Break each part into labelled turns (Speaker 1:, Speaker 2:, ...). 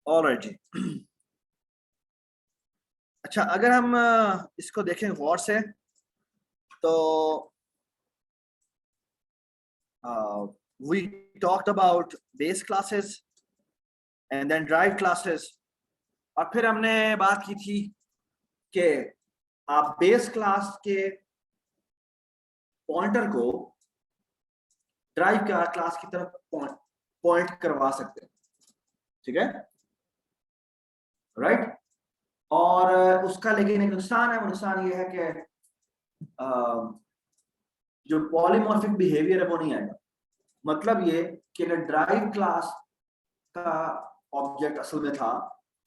Speaker 1: Alright जी। अच्छा, अगर हम इसको देखें गौर से तो we talked about base classes and then derived classes, और फिर हमने बात की थी कि आप बेस क्लास के पॉइंटर को ड्राइव क्लास की तरफ पॉइंट करवा सकते हैं, ठीक है, राइट। और उसका लेकिन एक नुकसान है, वो नुकसान ये है कि जो पॉलीमॉर्फिक बिहेवियर है वो नहीं आएगा। मतलब ये कि अगर ड्राइव क्लास का ऑब्जेक्ट असल में था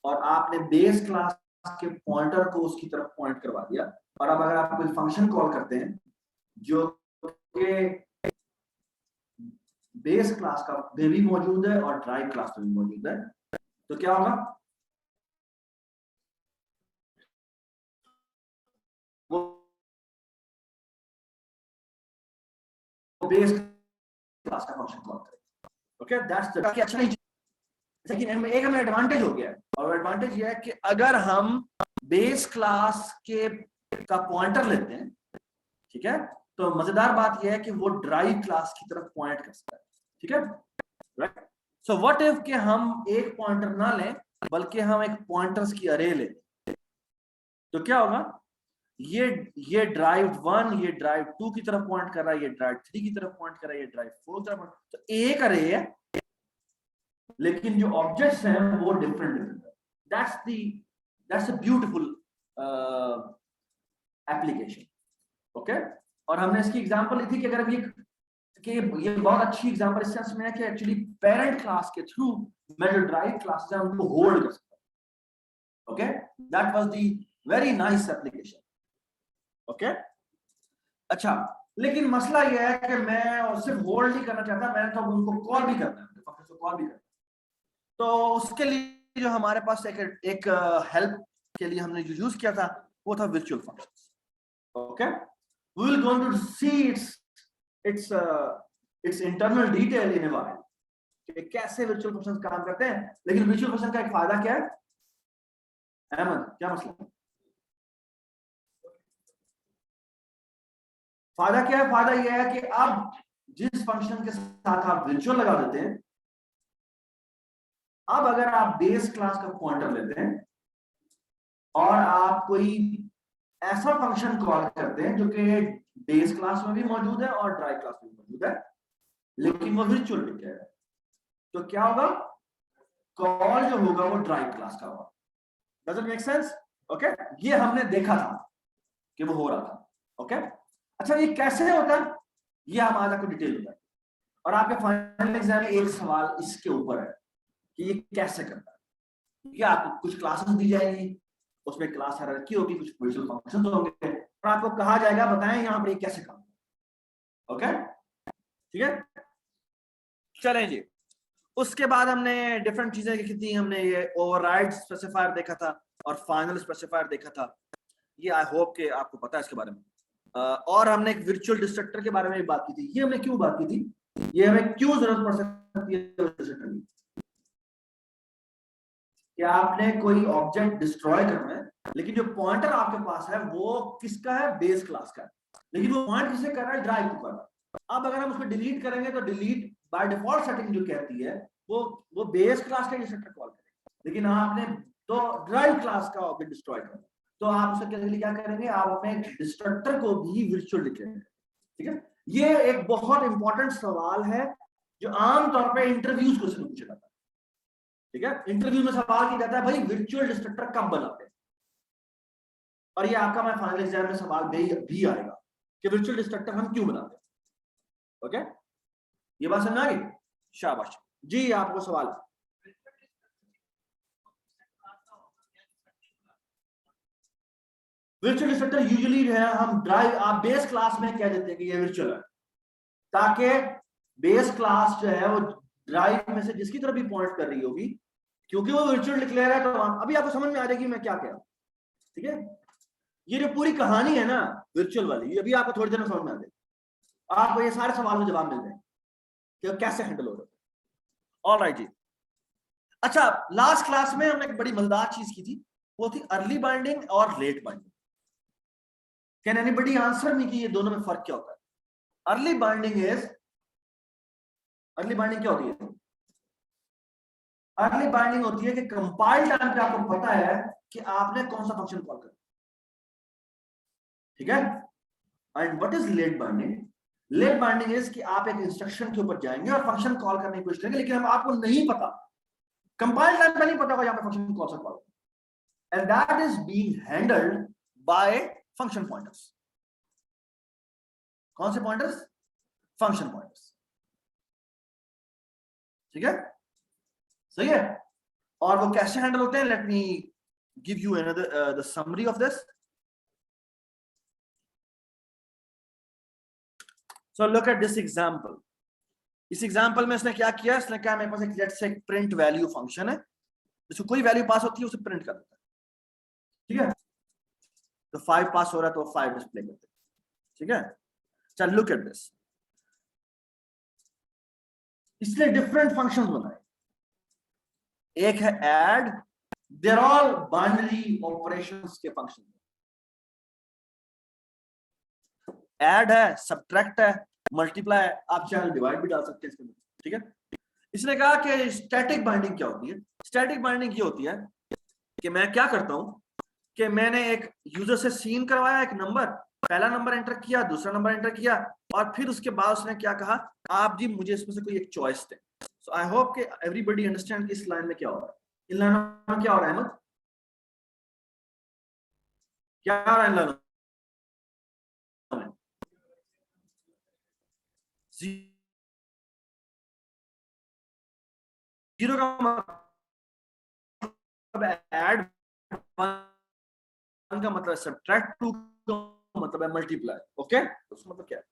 Speaker 1: और आपने बेस क्लास के पॉइंटर को उसकी तरफ पॉइंट करवा दिया, और अब अगर आप कोई फंक्शन कॉल करते हैं जो कि बेस क्लास का भी मौजूद है और ड्राइव क्लास में भी मौजूद है, तो क्या होगा? वो बेस क्लास का फंक्शन कॉल करेगा। ओके, दैट्स द अच्छा नहीं, लेकिन एक हमें एडवांटेज हो गया है, और एडवांटेज ये है कि अगर हम बेस क्लास के का पॉइंटर लेते हैं, ठीक है, तो मजेदार बात यह है कि वो ड्राइव क्लास की तरफ पॉइंट कर सकता है, ठीक है, राइट। सो व्हाट इफ कि हम एक पॉइंटर ना लें बल्कि हम एक पॉइंटर्स की अरे लें, तो क्या होगा? ये ड्राइव 1 ये ड्राइव 2 की तरफ पॉइंट कर रहा है, ये ड्राइव 3 की तरफ पॉइंट कर रहा है, ये ड्राइव 4 की तरफ, तो एक अरे है लेकिन जो ऑब्जेक्ट्स हैं वो डिफरेंट है। That's a beautiful application, okay. और हमने इसकी एग्जांपल ली थी कि अगर ये बहुत अच्छी एग्जांपल इस सेंस में है कि एक्चुअली पेरेंट क्लास के थ्रू मैं जो ड्राइव क्लास है उनको होल्ड कर सकता हूं, okay. That was the very nice application, okay. अच्छा, लेकिन मसला यह है कि मैं सिर्फ होल्ड नहीं करना चाहता, मैंने तो उनको कॉल भी करना है, फंक्शन को कॉल भी करना है। तो उसके लिए जो हमारे पास एक हेल्प के लिए हमने जो यूज किया था वो था virtual functions, okay. We will going to see its internal detail in a while कि कैसे वर्चुअल फंक्शंस काम करते हैं। लेकिन वर्चुअल फंक्शन का एक फायदा क्या है अहमद, क्या मसला है? फायदा क्या है? फायदा यह है कि अब जिस फंक्शन के साथ आप वर्चुअल लगा देते हैं, अब अगर आप बेस क्लास का पॉइंटर लेते हैं और आप कोई ऐसा फंक्शन कॉल करते हैं जो कि बेस क्लास में भी मौजूद है और ड्राइव क्लास में भी मौजूद है, लेकिन वो वर्चुअल लिखा है, तो क्या होगा? कॉल जो होगा वो ड्राइव क्लास का होगा। Does it make sense? Okay, ये हमने देखा था कि वो हो रहा था, ओके। अच्छा, ये कैसे होता है ये हम आज आपको डिटेल बताएंगे, और आपके फाइनल एग्जाम में एक सवाल इसके ऊपर है कि ये कैसे करता है। ये आपको कुछ क्लासेस दी जाएगी, उसमें क्लास हायरार्की होगी, कुछ वर्चुअल फंक्शंस होंगे, और आपको कहा जाएगा बताएं यहां पर ये कैसे काम, ओके, ठीक है। चलें जी, उसके बाद हमने डिफरेंट चीजें देखी थी। हमने ये ओवरराइड स्पेसिफायर देखा था और फाइनल स्पेसिफायर देखा था। ये आई होप कि आपको पता है इसके बारे में। और हमने एक वर्चुअल डिस्ट्रक्टर के बारे में भी बात की थी। ये हमने क्यों बात की थी, ये हमें क्यों जरूरत पड़ सकती है डिस्ट्रक्टर की, कि आपने कोई ऑब्जेक्ट डिस्ट्रॉय करना है, लेकिन जो पॉइंटर आपके पास है वो किसका है? बेस क्लास का है, लेकिन वो पॉइंट किसे कर रहा है? ड्राइव को कर रहा है। अब अगर हम उसको डिलीट करेंगे तो डिलीट बाय डिफॉल्ट सेटिंग जो कहती है वो बेस क्लास का डिस्ट्रक्टर कॉल करेगा, लेकिन आपने तो ड्राइव क्लास का ऑब्जेक्ट डिस्ट्रॉय करना, तो आप उसके लिए क्या करेंगे? आप अपने डिस्ट्रक्टर को भी वर्चुअल लिखेंगे, ठीक है। ये एक बहुत इंपॉर्टेंट सवाल है जो आमतौर पर इंटरव्यूज को पूछा जाता है, ठीक है। इंटरव्यू में सवाल किया जाता है भाई वर्चुअल डिस्ट्रक्टर कब बनाते हैं, और ये आपका मैं फाइनल एग्जाम में सवाल भी आएगा कि वर्चुअल डिस्ट्रक्टर हम क्यों बनाते हैं, ओके। ये बात समझ आ गई? शाबाश जी। आपको सवाल? वर्चुअल डिस्ट्रक्टर यूजुअली जो है हम ड्राइव आप बेस क्लास में कह देते हैं कि ये वर्चुअल है, ताकि बेस क्लास जो है वो ड्राइव में से जिसकी तरफ भी पॉइंट कर रही होगी, क्योंकि वो वर्चुअल डिक्लेयर है, तो अभी आपको समझ में आ जाएगी मैं क्या कह रहा हूं, ठीक है। ये जो पूरी कहानी है ना वर्चुअल वाली, ये अभी आपको थोड़ी देर में समझ में आ जाएगी, आपको ये सारे सवालों के जवाब मिल जाएंगे कि कैसे हैंडल हो रहा है। ऑलराइट जी। अच्छा, लास्ट क्लास में हमने एक बड़ी मजेदार चीज की थी, वो थी अर्ली बाइंडिंग और late binding. Can anybody answer me कि ये दोनों में फर्क क्या होता है? अर्ली बाइंडिंग क्या होती है? अर्ली बाइंडिंग होती है कि कंपाइल टाइम पे आपको पता है कि आपने कौन सा फंक्शन कॉल करना, ठीक है। And what is late binding? Late binding is कि आप एक इंस्ट्रक्शन के ऊपर जाएंगे और फंक्शन कॉल करने की कोशिश करेंगे, लेकिन आपको नहीं पता, कंपाइल टाइम पे नहीं पता होगा यहाँ पे फंक्शन कौन सा call, and that is being handled by function pointers. कौन से पॉइंटर्स? फंक्शन पॉइंटर्स, ठीक है, सही है। और वो कैसे हैंडल होते हैं? Let me give you another the summary of this. So look at this example. इस एग्जांपल में इसने क्या किया? इसने कहा मेरे पास एक let's say print value function है, जिसको कोई वैल्यू पास होती है उसे प्रिंट कर देता है, ठीक है। तो 5 पास हो रहा है तो 5 डिस्प्ले करते हैं, ठीक है। चल लुक एट दिस, इसलिए डिफरेंट फंक्शंस बनाए। एक है add, they're all binary operations के फंक्शन। ऐड है, सब्ट्रैक्ट है, मल्टीप्लाई है, आप चाहे डिवाइड भी डाल सकते हैं इसके अंदर, ठीक है। इसने कहा कि स्टैटिक बाइंडिंग क्या होती है? स्टैटिक बाइंडिंग ये होती है कि मैं क्या करता हूं कि मैंने एक यूजर से सीन करवाया, एक नंबर, पहला नंबर एंटर किया, दूसरा नंबर एंटर किया, और फिर उसके बाद उसने क्या कहा, आप जी मुझे इसमें से कोई एक चॉइस दें। सो आई होप कि एवरीबॉडी अंडरस्टैंड इस लाइन में क्या हो रहा है। इन लाइनों में क्या हो रहा है अहमद? क्या हो रहा है इन लाइनों में? जीरो का मतलब ऐड, का मतलब सब्ट्रैक्ट, टू का मतलब है मल्टीप्लाई, ओके। उसका मतलब क्या है?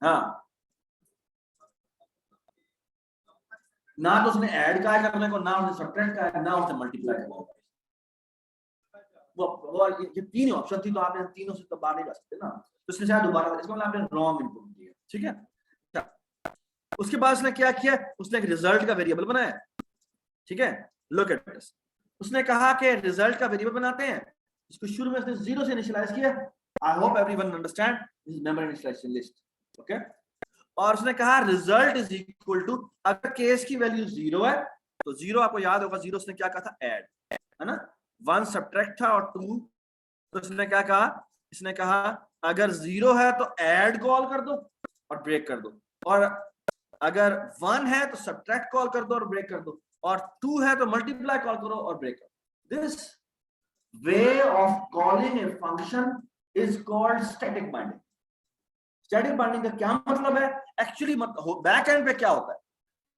Speaker 1: हाँ, ना तो उसने ऐड का है करने को, ना उसने सब्ट्रैक्ट का है, ना उसने मल्टीप्लाई का है। वो ये तीन ऑप्शन थी, तो आपने तीनों से तो बाहर नहीं जा सकते ना, तो इसलिए शायद दोबारा, इसको आपने रॉन्ग इनपुट दिया, ठीक है। उसके बाद उसने क्या किया? उसने एक रिजल्ट का वेरिएबल बनाया, ठीक है। लुक एट दिस, उसने कहा कि रिजल्ट का वेरिएबल बनाते हैं, इसको शुरू में उसने 0 से इनिशियलाइज किया। I hope everyone understand this memory initialisation list, okay. और उसने कहा रिजल्ट इज इक्वल टू, अगर केस की वैल्यू 0 है तो 0, आपको याद होगा 0 उसने क्या कहा था? ऐड, है ना। 1 सब्ट्रैक्ट था, और 2, तो इसने क्या कहा? इसने कहा अगर 0 है तो ऐड कॉल कर दो और ब्रेक कर दो, और अगर 1 है तो सब्ट्रैक्ट कॉल कर दो और ब्रेक कर दो, और 2 है तो मल्टीप्लाई कॉल करो और ब्रेक करो। This way of calling a function is called static binding. Static binding का क्या मतलब है? एक्चुअली बैक एंड पे क्या होता है?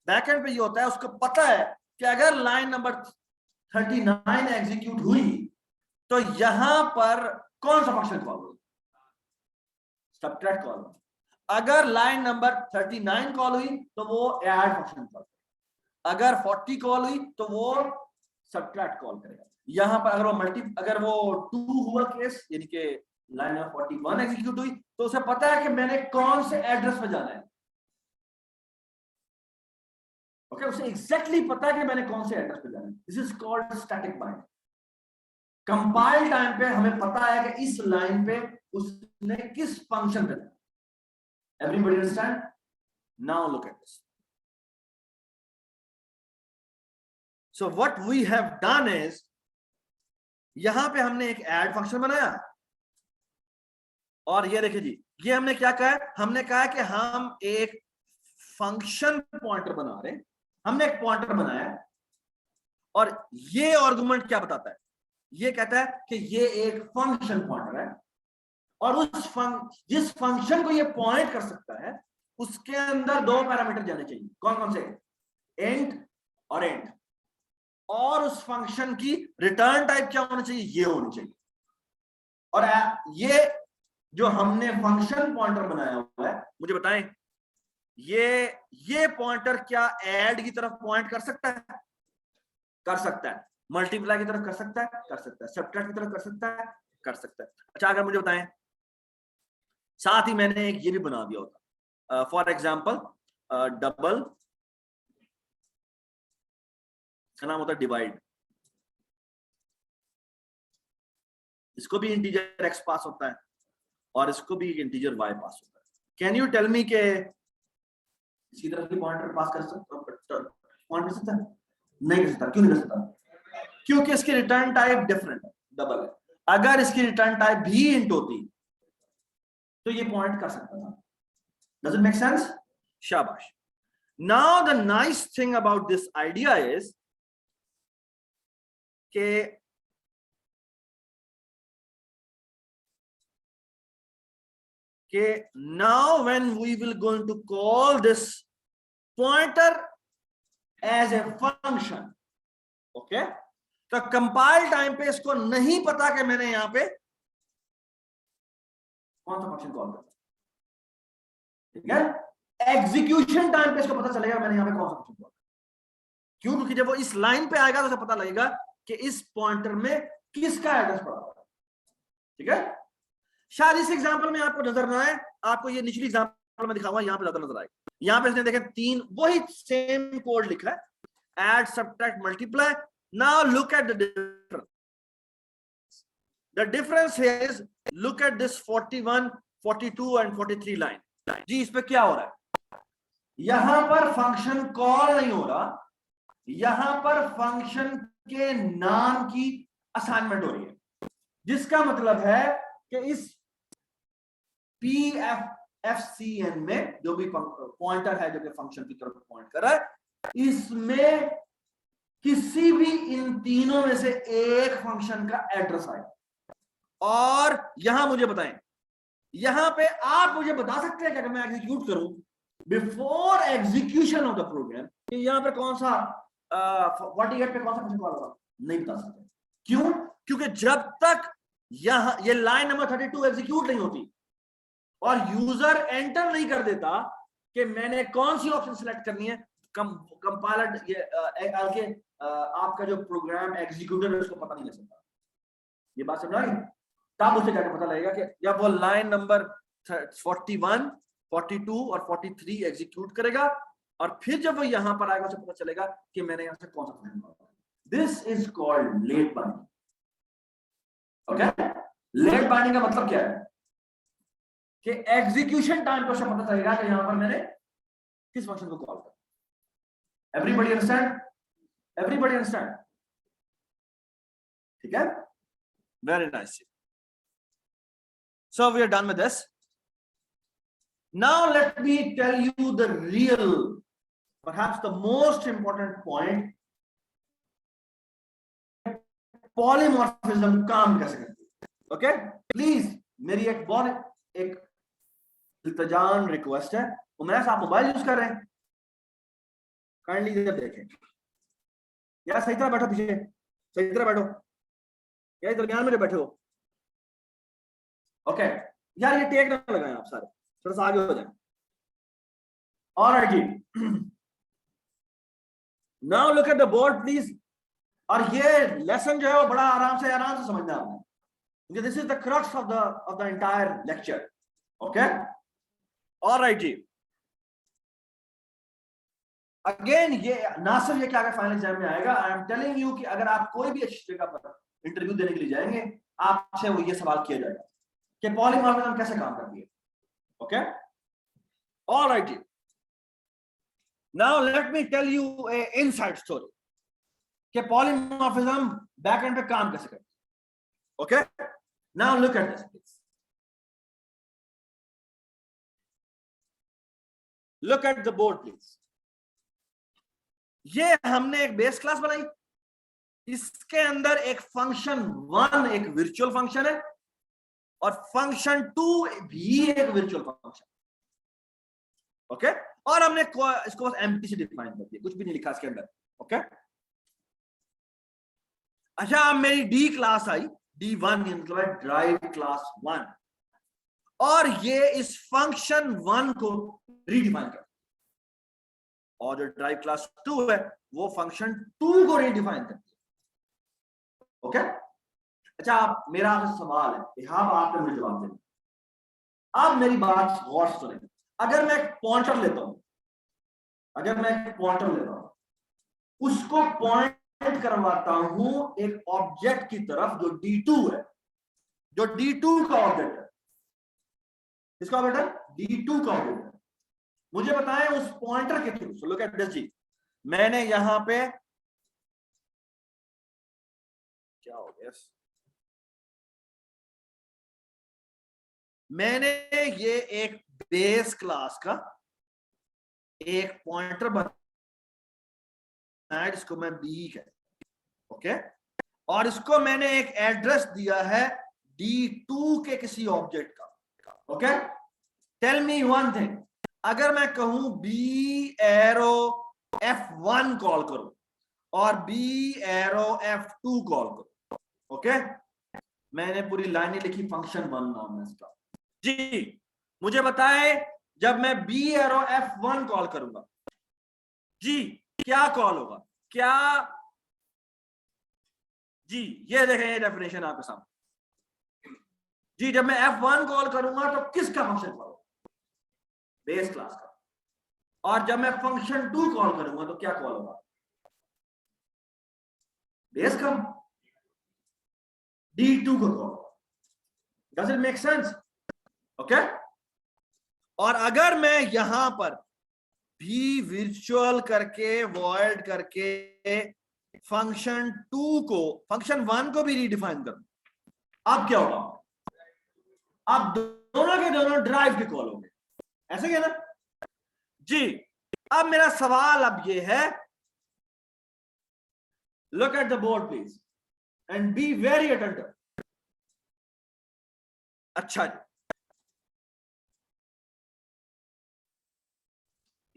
Speaker 1: बैक एंड पे ये होता है, उसको पता है कि अगर लाइन नंबर 39 एग्जीक्यूट हुई तो यहां पर कौन सा फंक्शन कॉल होगा? सब्ट्रैक्ट कॉल होगा। अगर लाइन नंबर 39 कॉल हुई तो वो ऐड फंक्शन कॉल करेगा, अगर 40 कॉल हुई तो वो सब्ट्रैक्ट कॉल करेगा। यहां पर अगर वो 2 हुआ केस, यानी कि लाइन नंबर 41 एग्जीक्यूट हुई, तो उसे पता है कि मैंने कौन से एड्रेस पे जाना है, ओके। उसे एग्जैक्टली पता है कि मैंने कौन से एड्रेस पे जाना है। This is called static binding. Compile time पे हमें पता है कि इस लाइन पे उसने किस फंक्शन पे जाना। Everybody understand? Now look at this. So what we have done is, यहां पे हमने एक ऐड फंक्शन बनाया, और ये देखिए जी, ये हमने क्या कहा है? हमने कहा है कि हम एक फंक्शन पॉइंटर बना रहे हैं। हमने एक पॉइंटर बनाया, और ये आर्गुमेंट क्या बताता है? ये कहता है कि ये एक फंक्शन पॉइंटर है, और जिस फंक्शन को ये पॉइंट कर सकता है उसके अंदर 2 पैरामीटर जाने चाहिए। कौन कौन से? इंट और इंट। और उस फंक्शन की रिटर्न टाइप क्या होनी चाहिए? ये होनी चाहिए। और ये जो हमने फंक्शन पॉइंटर बनाया हुआ है, मुझे बताएं, ये पॉइंटर क्या ऐड की तरफ पॉइंट कर सकता है? कर सकता है। मल्टीप्लाई की तरफ कर सकता है? कर सकता है। सब्ट्रैक्ट की तरफ कर सकता है? कर सकता है। अच्छा, अगर मुझे बताएं, साथ ही मैंने एक ये भी बना दिया होता, फॉर एग्जाम्पल डबल, का नाम होता है डिवाइड। इसको भी इंटीजर x पास होता है और इसको भी इंटीजर y पास होता है। कैन यू टेल मी के इसी तरह की पॉइंटर पास कर सकता पॉइंट कर सकता है? नहीं कर सकता। क्यों नहीं कर सकता? क्योंकि इसकी रिटर्न टाइप डिफरेंट है, डबल है। अगर इसकी रिटर्न टाइप भी इंट होती तो ये पॉइंट कर सकता था। Does it make sense? शाबाश। Now the nice thing about this idea is के now when we will going to call this pointer as a function, okay? तो कंपाइल टाइम पे इसको नहीं पता कि मैंने यहां पे कौन सा फंक्शन कॉल करता, ठीक है? एग्जीक्यूशन टाइम पे इसको पता चलेगा मैंने यहां पे कौन सा फंक्शन कॉल। क्यों? क्योंकि जब वो इस लाइन पे आएगा तो उसे पता लगेगा कि इस पॉइंटर में किसका एड्रेस पड़ा हुआ है, ठीक है? शायद इस एग्जांपल में आपको नजर ना आए, आपको ये निचली एग्जांपल में दिखाऊंगा, यहां पे ज्यादा नजर आएगा। यहां पे इसने देखें 3 वही सेम कोड लिखा है, add subtract multiply. Now look at the difference. The difference is look at this 41, 42 and 43 line. जी इस पे क्या हो रहा है? यहां पर फंक्शन कॉल नहीं हो रहा, यहां पर फंक्शन के नाम की असाइनमेंट हो रही है, जिसका मतलब है कि इस PFCN में जो भी पॉइंटर है जो कि फंक्शन की तरफ पॉइंट कर रहा है, इसमें किसी भी इन तीनों में से एक फंक्शन का एड्रेस आएगा। और यहां मुझे बताएं, यहां पे आप मुझे बता सकते हैं कि अगर मैं एग्जीक्यूट करूं before execution of the program कि यहां पे कौन सा 48 पे कौन सा फंक्शन कॉल होगा? नहीं बता सकते। क्यों? क्योंकि जब तक यहां ये लाइन नंबर 32 एग्जीक्यूट नहीं होती और यूजर एंटर नहीं कर देता कि मैंने कौन सी ऑप्शन सिलेक्ट करनी है, कंपाइलर ये आगे आपका जो प्रोग्राम एग्जीक्यूटर है उसको पता नहीं लग सकता। ये बात समझ आई? तब उसे जाकर पता लगेगा कि जब वो लाइन नंबर 41, 42 और 43 एग्जीक्यूट करेगा और फिर जब वो यहां पर आएगा उसे पता चलेगा कि मैंने यहां से कौन सा फंक्शन कॉल किया। This is called late binding. Okay, late binding का मतलब क्या है कि एग्जीक्यूशन टाइम पे उसे पता चलेगा कि यहां पर मैंने किस फंक्शन को कॉल किया। Everybody understand? Everybody understand? ठीक है, very nice. So we are done with this. Now let me tell you the real, perhaps the most important point. Polymorphism काम कैसे करती है? ओके, प्लीज मेरी एक बहुत एक इल्तजाम रिक्वेस्ट है, उमैस आप मोबाइल यूज कर रहे हैं, काइंडली इधर देखें। यार सही तरह बैठो, पीछे सही तरह बैठो, यार दरमियान में जो बैठे हो। ओके यार ये टेक ना लगाएं आप सारे, थोड़ा सा आगे हो जाए। ऑलराइट जी, now look at the board please. और ये लेसन जो है वो बड़ा आराम से समझना है, क्योंकि this is the crux of the entire lecture. Okay, alright जी। अगेन ये ना सिर्फ ये क्या फाइनल एग्जाम में आएगा, आई एम टेलिंग यू कि अगर आप कोई भी अच्छी जगह पर इंटरव्यू देने के लिए जाएंगे, आपसे वो ये सवाल किया जाएगा कि पॉलीमॉर्फिज्म कैसे काम करती है। ओके, ऑलराइट जी। Now let me tell you a inside story कि पॉलीमॉर्फिज्म बैकएंड पे काम कैसे करती है। Okay, now look at this please, look at the board please. ये हमने एक बेस क्लास बनाई, इसके अंदर एक फंक्शन 1 एक वर्चुअल फंक्शन है और फंक्शन 2 भी एक वर्चुअल फंक्शन। ओके, और हमने इसको बस एम्प्टी से डिफाइन कर दिया, कुछ भी नहीं लिखा इसके अंदर। ओके, अच्छा अब मेरी डी क्लास आई, D1 मतलब ड्राइव क्लास 1, और ये इस फंक्शन 1 को रीडिफाइन कर, और जो ड्राइव क्लास 2 है वो फंक्शन 2 को रीडिफाइन करती है। ओके, अच्छा आप मेरा आपसे सवाल है, हाँ आपने मुझे जवाब देना। आप मेरी बात गौर से सुनें। अगर मैं एक पॉइंटर लेता हूं, अगर मैं एक पॉइंटर ले रहा हूं, उसको पॉइंट करवाता हूं एक ऑब्जेक्ट की तरफ जो D2 है, जो D2 का ऑब्जेक्ट है। किसका ऑब्जेक्ट है? D2 का ऑब्जेक्ट है। मुझे बताएं उस पॉइंटर के थ्रू, लुक एट दिस जी, मैंने यहां पे क्या हो गया, मैंने ये एक बेस क्लास का एक पॉइंटर बनाया जिसको मैं बी कहता हूं, ओके, और इसको मैंने एक एड्रेस दिया है D2 के किसी ऑब्जेक्ट का, okay. Tell me one thing, अगर मैं कहूं बी एरो F1 कॉल करूं और बी एरो F2 कॉल करूं, ओके, मैंने पूरी लाइन लिखी, फंक्शन 1 नाम है इसका जी। मुझे बताए जब मैं बी एरो F1 कॉल करूंगा जी, क्या कॉल होगा? क्या जी, ये देखें, ये डेफिनेशन आपके सामने जी। जब मैं F1 कॉल करूंगा तो किसका फंक्शन कॉल होगा? बेस क्लास का। और जब मैं फंक्शन 2 कॉल करूंगा तो क्या कॉल होगा? बेस का, D2 को कॉल होगा। Does it make sense? Okay. और अगर मैं यहां पर भी वर्चुअल करके वॉइड करके फंक्शन 2 को, फंक्शन 1 को भी रीडिफाइन करूं, अब क्या होगा? अब दोनों के दोनों ड्राइव के कॉल होंगे, ऐसे क्या ना जी। अब मेरा सवाल अब ये है, look at the board please and be very attentive. अच्छा जी,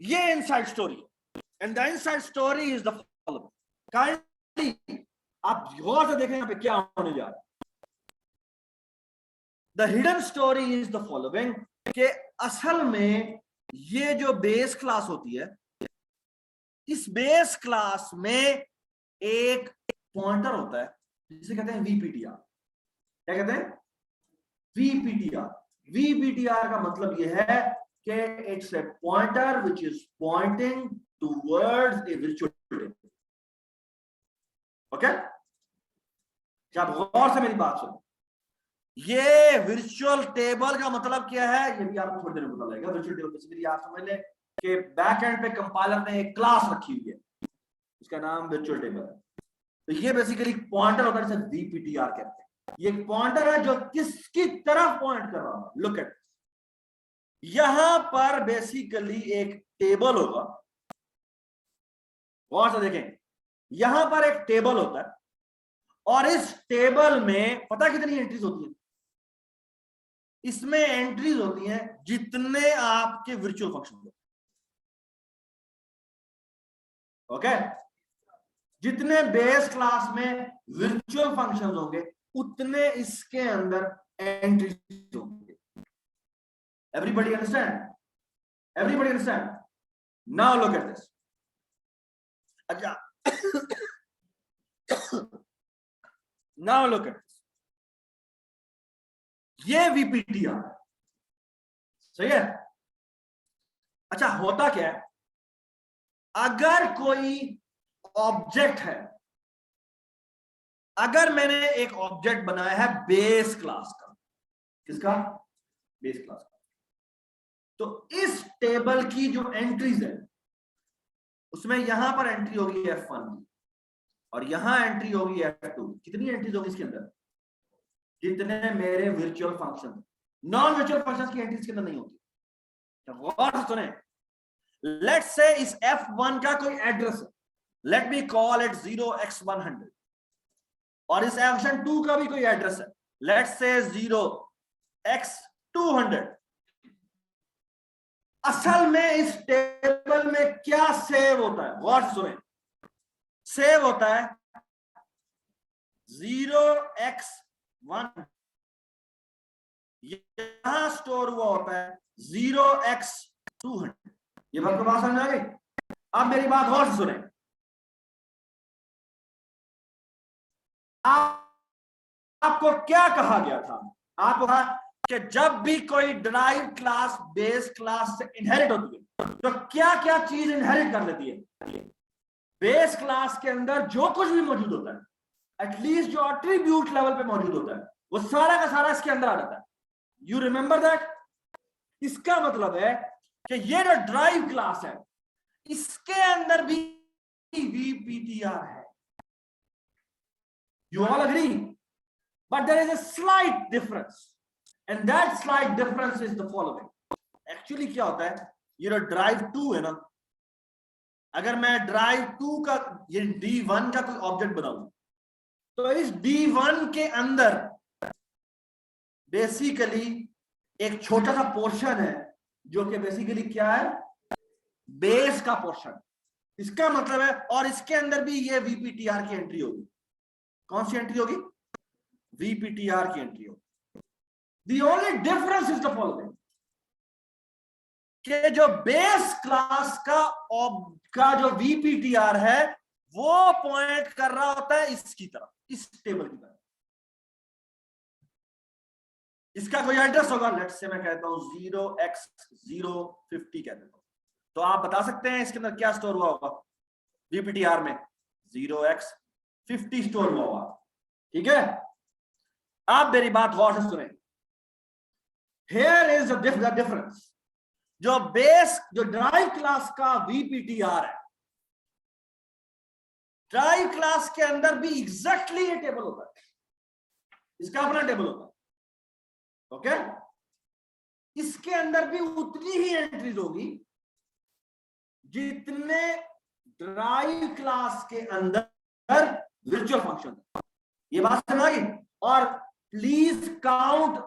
Speaker 1: ये inside story, and the inside story is the following. Kindly आप गौर से देखें यहां पे क्या होने जा रहा है। The hidden story is the following, कि असल में ये जो बेस क्लास होती है, इस बेस क्लास में एक पॉइंटर होता है जिसे कहते हैं VPTR। क्या कहते हैं? VPTR। VPTR का मतलब यह है कि it's a pointer which is pointing towards a virtual table, okay. क्या आप गौर से मेरी बात सुनो, ये वर्चुअल टेबल का मतलब क्या है ये भी आपको थोड़ी देर में पता लगेगा। वर्चुअल टेबल बेसिकली आप समझ लें कि बैक एंड पे कंपाइलर ने एक क्लास रखी हुई है, उसका नाम वर्चुअल टेबल है। तो ये बेसिकली पॉइंटर होता है जिसे VPTR कहते हैं। ये पॉइंटर है जो किसकी तरफ पॉइंट कर रहा है? लुक एट, यहां पर बेसिकली एक टेबल होगा, गौर से देखें, यहां पर एक टेबल होता है और इस टेबल में पता कितनी एंट्रीज होती है? इसमें एंट्रीज होती हैं जितने आपके वर्चुअल फंक्शन होते हैं, ओके। जितने बेस क्लास में वर्चुअल फंक्शंस होंगे उतने इसके अंदर एंट्रीज होंगे। Everybody understand? Everybody understand? Now look at this. अच्छा, नाउ लुक एट दिस, ये VPTR सही है। अच्छा, होता क्या है, अगर कोई ऑब्जेक्ट है, अगर मैंने एक ऑब्जेक्ट बनाया है बेस क्लास का, किसका? बेस क्लास का, तो इस टेबल की जो एंट्रीज है उसमें यहां पर एंट्री होगी F1 की और यहां एंट्री होगी F2। कितनी एंट्रीज होगी इसके अंदर? जितने मेरे virtual function, non virtual function की एंट्रीज के अंदर नहीं होती। गौर से सुने, लेट्स से इस F1 का कोई एड्रेस है, let me call it 0x100, और इस फंक्शन 2 का भी कोई एड्रेस है, लेट्स से 0x200। असल में इस टेबल में क्या सेव होता है? गौर से सुने, सेव होता है 0x1, यहां स्टोर हुआ होता है 0x200। ये बात को बात समझ आ गई? अब मेरी बात गौर से सुने, आपको क्या कहा गया था? आपको कहा कि जब भी कोई ड्राइव क्लास बेस क्लास से इनहेरिट होती है तो क्या क्या चीज इनहेरिट कर लेती है। बेस क्लास के अंदर जो कुछ भी मौजूद होता है, एटलीस्ट जो एट्रीब्यूट लेवल पे मौजूद होता है, वो सारा का सारा इसके अंदर आ जाता है। You remember that. इसका मतलब है कि ये जो ड्राइव क्लास है इसके अंदर भी VPTR है। You all agree? But there is a slight difference, and that slight difference is the following. Actually क्या होता है, ये जो ड्राइव 2 है ना, अगर मैं ड्राइव 2 का ये D1 का कोई ऑब्जेक्ट बनाऊं तो इस D1 के अंदर बेसिकली एक छोटा सा पोर्शन है जो कि बेसिकली क्या है, बेस का पोर्शन। इसका मतलब है, और इसके अंदर भी ये VPTR की एंट्री होगी। कौन सी एंट्री होगी? VPTR की एंट्री होगी। The only difference is the following, कि जो बेस क्लास का जो VPTR है वो पॉइंट कर रहा होता है इसकी तरफ, इस टेबल की तरफ। इसका कोई एड्रेस होगा, लेट्स से मैं कहता हूं 0x050 कह देता हूं, तो आप बता सकते हैं इसके अंदर क्या स्टोर हुआ होगा? VPTR में 0x50 स्टोर हुआ होगा। ठीक है, आप मेरी बात गौर से सुने। Here is the difference. जो बेस जो ड्राइव क्लास का VPTR है, ड्राइव क्लास के अंदर भी एग्जैक्टली ये टेबल होता है, इसका अपना टेबल होता है। ओके, इसके अंदर भी उतनी ही एंट्रीज होगी जितने ड्राइव क्लास के अंदर वर्चुअल फंक्शन। ये बात समझ आ गई? और please count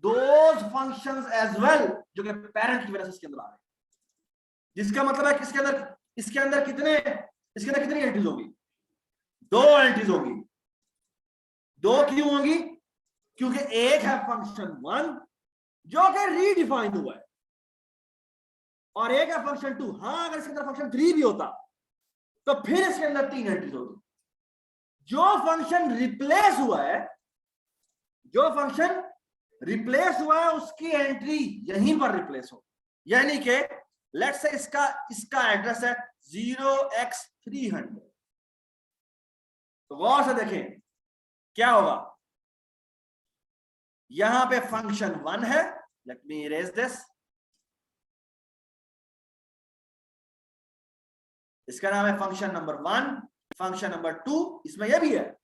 Speaker 1: those functions as well जो कि पेरेंट की वजह से इसके अंदर आ रहे हैं। जिसका मतलब है कि इसके अंदर कितनी एंट्रीज होगी? 2 एंट्रीज होगी। 2 क्यों होगी? क्योंकि एक है फंक्शन 1 जो कि रीडिफाइंड हुआ है, और एक है फंक्शन 2। हाँ, अगर इसके अंदर फंक्शन 3 भी होता तो फिर इसके अंदर 3 एंट्रीज होती। जो फंक्शन रिप्लेस हुआ है उसकी एंट्री यहीं पर रिप्लेस हो, यानी कि लेट्स से इसका एड्रेस है 0x300। तो गौर से देखें क्या होगा। यहां पे फंक्शन 1 है, लेट मी इरेज दिस। इसका नाम है फंक्शन नंबर 1, फंक्शन नंबर 2, इसमें यह भी है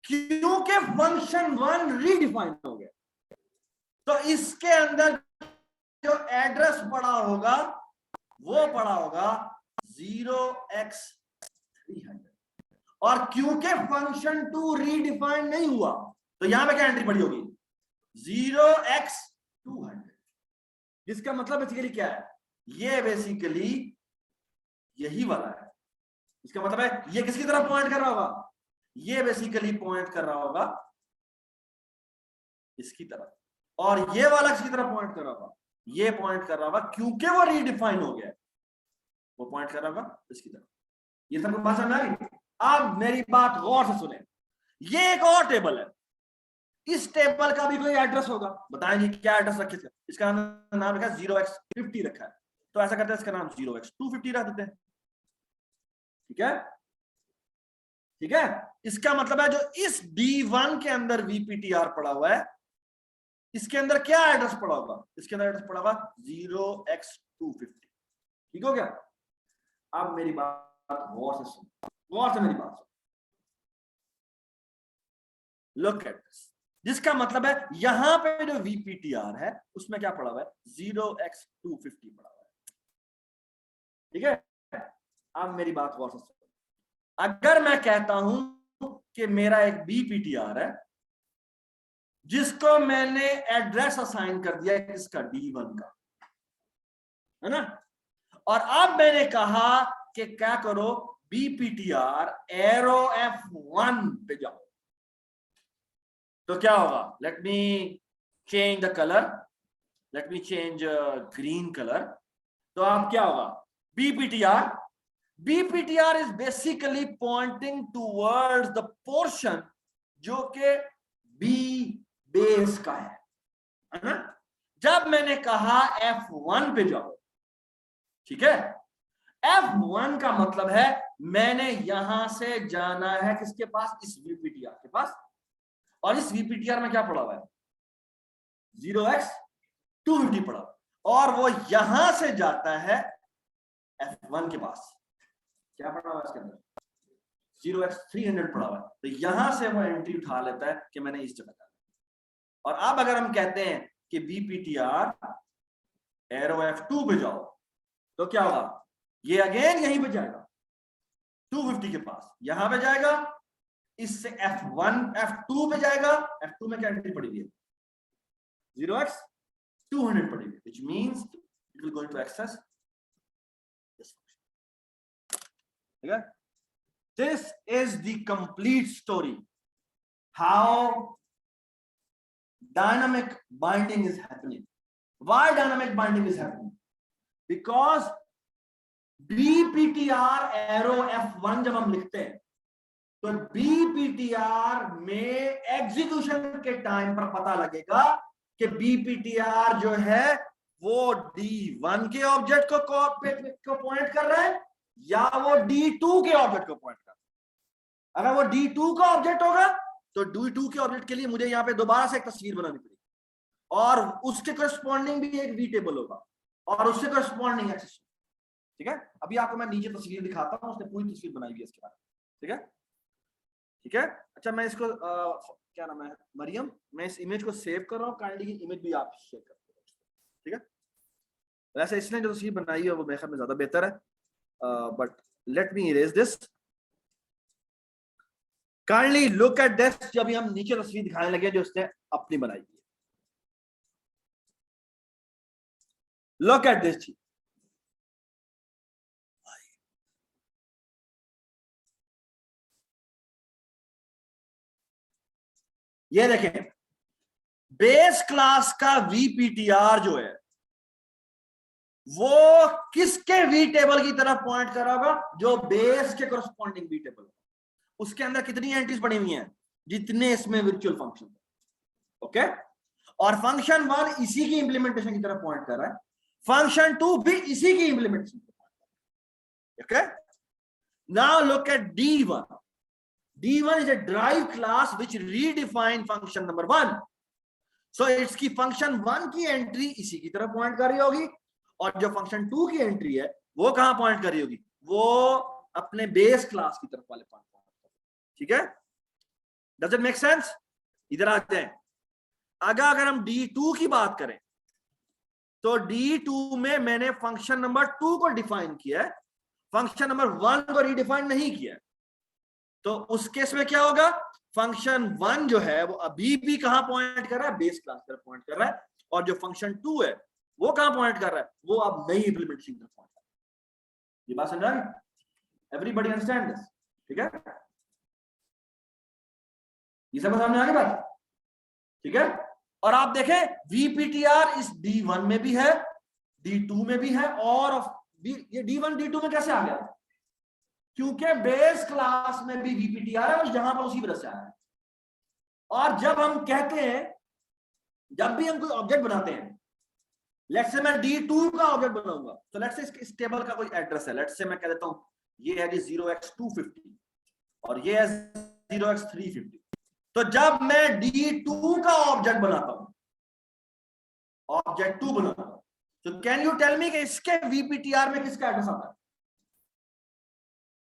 Speaker 1: क्योंकि फंक्शन 1 रीडिफाइन हो गया, तो इसके अंदर जो एड्रेस पड़ा होगा वो पड़ा होगा 0x300। और क्योंकि फंक्शन 2 रीडिफाइन नहीं हुआ तो यहां पे क्या एंट्री पड़ी होगी? 0x200। जिसका मतलब बेसिकली क्या है? ये बेसिकली यही वाला है। इसका मतलब है ये किसकी तरफ पॉइंट कर रहा होगा? ये बेसिकली पॉइंट कर रहा होगा इसकी तरफ, और ये वाला किसकी तरफ पॉइंट कर रहा होगा? ये पॉइंट कर रहा होगा क्योंकि वो रीडिफाइन हो गया है, वो पॉइंट कर रहा होगा इसकी तरफ। ये सबको बात समझ आ गई? अब मेरी बात गौर से सुने। ये एक और टेबल है, इस टेबल का भी कोई एड्रेस होगा। बताएंगे क्या एड्रेस रखे थे? इसका नाम रखा 0x50 रखा है, तो ऐसा करते हैं इसका नाम 0x250 रख देते हैं। ठीक है, ठीक है। इसका मतलब है जो इस D1 के अंदर VPTR पड़ा हुआ है, इसके अंदर क्या एड्रेस पड़ा होगा? इसके अंदर एड्रेस पड़ा होगा 0x250। ठीक हो गया? अब मेरी बात गौर से सुन, गौर से मेरी बात सुन। Look at this. जिसका मतलब है यहां पे जो VPTR है उसमें क्या पड़ा हुआ है? 0x250 पड़ा हुआ है। ठीक है, अब मेरी बात गौर से सुन। अगर मैं कहता हूं कि मेरा एक VPTR है जिसको मैंने एड्रेस असाइन कर दिया किसका? D1 का, है ना? और अब मैंने कहा कि क्या करो, VPTR एरो F1 पे जाओ, तो क्या होगा? Let me change the colour, let me change green colour. तो अब क्या होगा? BPTR is basically pointing towards the portion जो के बेस का है ना। जब मैंने कहा F1 पे जाओ, ठीक है, F1 का मतलब है मैंने यहां से जाना है किसके पास, इस VPTR के पास, और इस VPTR में क्या पड़ा हुआ है, 0x250 पड़ा हुआ, और वो यहां से जाता है F1 के पास, क्या पड़ा हुआ है इसके अंदर, 0x300 पड़ा हुआ है, तो यहां से वो एंट्री उठा लेता है कि मैंने इस जगह जाना। और अब अगर हम कहते हैं कि VPTR एरो F2 पे जाओ, तो क्या होगा, ये अगेन यहीं पे जाएगा 250 के पास, यहां पे जाएगा, इससे F2 पे जाएगा, F2 में क्या एंट्री पड़ी हुई है, 0x200 पड़ी हुई है, which means it will going to access this function. ठीक है, this is the complete story how dynamic binding is happening. Why dynamic binding is happening? Because BPTR arrow F1 जब हम लिखते हैं तो BPTR में एग्जीक्यूशन के टाइम पर पता लगेगा कि BPTR जो है वो D1 के ऑब्जेक्ट को पॉइंट कर रहा है या वो D2 के ऑब्जेक्ट को पॉइंट कर रहा है। अगर वो D2 का ऑब्जेक्ट होगा तो D2 के ऑब्जेक्ट के लिए मुझे यहां पे दोबारा से एक तस्वीर बनानी पड़ेगी, और उसके करस्पॉन्डिंग भी एक V टेबल होगा, और उससे करस्पॉन्डिंग एक्सेस। ठीक है, अभी आपको मैं नीचे तस्वीर दिखाता हूं, उसने पूरी तस्वीर बनाई हुई है इसके बारे में। ठीक है, ठीक है, अच्छा मैं इसको क्या नाम है, मरियम, मैं इस इमेज को सेव कर रहा हूं, काइंडली इमेज भी आप शेयर कर दो। ठीक है, वैसे इसने जो तस्वीर बनाई है वो मेरे ख्याल में ज्यादा बेहतर है, but let me erase this. Kindly look at this, जब हम नीचे तस्वीर दिखाने लगे जो उसने अपनी बनाई है, लुक एट दिस। ये देखें, बेस क्लास का VPTR जो है वो किसके V टेबल की तरफ पॉइंट कर रहा होगा, जो बेस के करस्पॉन्डिंग V टेबल है। उसके अंदर कितनी एंट्रीज पड़ी हुई हैं, जितने इसमें वर्चुअल फंक्शन। ओके, और फंक्शन 1 इसी की इंप्लीमेंटेशन की तरफ पॉइंट कर रहा है, फंक्शन 2 भी इसी की इंप्लीमेंटेशन की तरफ। Okay, now look eight D1. D1 is a derived class which redefine function number 1. So इसकी फंक्शन 1 की एंट्री इसी की तरफ पॉइंट कर रही होगी, और जो फंक्शन 2 की एंट्री है वो कहां पॉइंट कर रही होगी, वो अपने बेस क्लास की तरफ वाले पॉइंट। ठीक है, डज इट मेक सेंस? इधर आते हैं, अगर हम D2 की बात करें तो D2 में मैंने फंक्शन नंबर 2 को डिफाइन किया है, फंक्शन नंबर 1 को रिडिफाइन नहीं किया। तो उस केस में क्या होगा, फंक्शन 1 जो है वो अभी भी कहां पॉइंट कर रहा है, बेस क्लास पर पॉइंट कर रहा है, और जो फंक्शन 2 है वो कहां पॉइंट कर रहा है, वो अब नई इंप्लीमेंटेशन पर पॉइंट कर रहा है। ये बात समझ रहे, एवरीबॉडी अंडरस्टैंड दिस? ठीक है, ये सब समझ आ गई बात? ठीक है, और आप देखें VPTR इस D1 में भी है, D2 में भी है, और ये D1 D2 में कैसे आ गया, क्योंकि बेस क्लास में भी VPTR है और यहां पर उसी वजह से आया है। और जब हम कहते हैं, जब भी हम कोई ऑब्जेक्ट बनाते हैं, लेट्स से मैं D2 का ऑब्जेक्ट बनाऊंगा, तो लेट्स से इस टेबल का कोई एड्रेस है, लेट्स से मैं कह देता हूं ये है जी 0x250 और ये है 0x350। तो जब मैं D2 का ऑब्जेक्ट बनाता हूं, ऑब्जेक्ट 2 बनाता हूं, तो कैन यू टेल मी कि इसके VPTR में किसका एड्रेस आता है,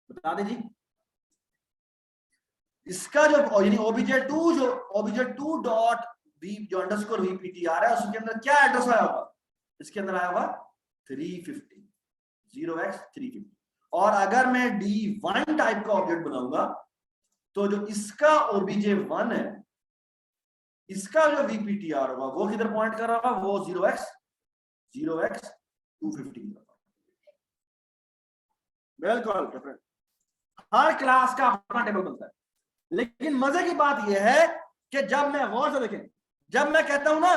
Speaker 1: बता दे जी। इसका जो यानी obj2 जो obj2 डॉट जो अंडरस्कोर VPTR है उसके अंदर क्या एड्रेस आया होगा, इसके अंदर आया होगा 350, 0x350। और अगर मैं D1 टाइप का ऑब्जेक्ट बनाऊंगा तो जो इसका obj1 है, इसका जो VPTR होगा वो किधर पॉइंट कर रहा होगा, वो 0x250। बिल्कुल, हर क्लास का अपना टेबल बनता है, लेकिन मजे की बात यह है कि जब मैं गौर से देखें, जब मैं कहता हूं ना,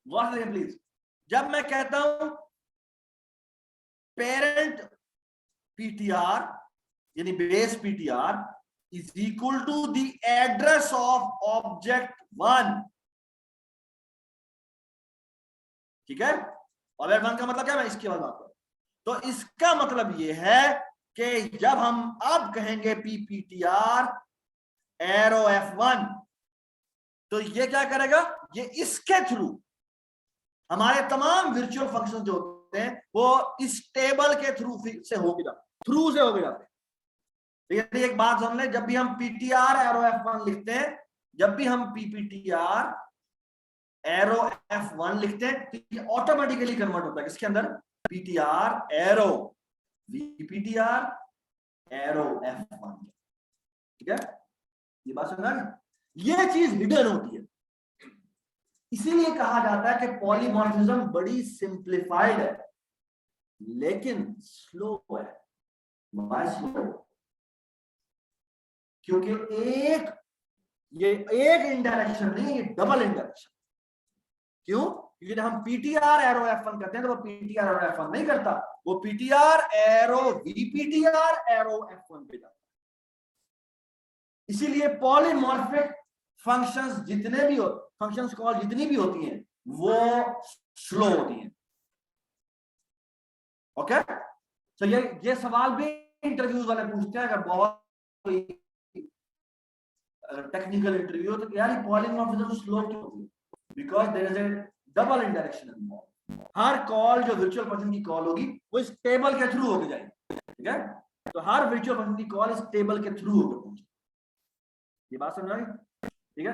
Speaker 1: गौर से देखें प्लीज, जब मैं कहता हूं पेरेंट PTR यानी base PTR is equal to the address of object 1। ठीक है, ऑब्जेक्ट 1 का मतलब क्या है, मैं इसके बाद बात करूं। तो इसका मतलब ये है कि जब हम अब कहेंगे pptr एरो f1, तो ये क्या करेगा, ये इसके थ्रू हमारे तमाम वर्चुअल फंक्शन जो होते हैं वो इस टेबल के थ्रू से होके जाते हैं। तो एक बात समझ लें, जब भी हम ptr एरो f1 लिखते हैं, जब भी हम pptr एरो f1 लिखते हैं, तो ये ऑटोमेटिकली कन्वर्ट होता है इसके अंदर ptr arrow vptr arrow f1। ठीक है, ये बात समझा ना, ये चीज हिडन होती है। इसीलिए कहा जाता है कि पॉलीमॉर्फिज्म बड़ी सिंप्लीफाइड है लेकिन स्लो है। Why slow? क्योंकि ये एक इंडायरेक्शन नहीं, ये डबल इंडायरेक्शन। क्यों? क्योंकि जब हम ptr एरो f1 करते हैं तो वो ptr एरो f1 नहीं करता, वो ptr arrow vptr arrow f1 पे जाता है। इसीलिए पॉलीमॉर्फिक फंक्शंस जितने भी हो, फंक्शंस कॉल जितनी भी होती हैं वो स्लो होती हैं। ओके, तो ये सवाल भी इंटरव्यूज वाले पूछते हैं, अगर बहुत टेक्निकल इंटरव्यू तो यार ये पॉलीमॉर्फिज्म स्लो क्यों होती है? Because there is a double indirection involve. हर कॉल जो वर्चुअल फंक्शन की कॉल होगी वो इस टेबल के थ्रू होके जाएगी। ठीक है, तो हर वर्चुअल फंक्शन की कॉल इस टेबल के थ्रू होकर पहुंचे। ये बात समझ आई? ठीक है,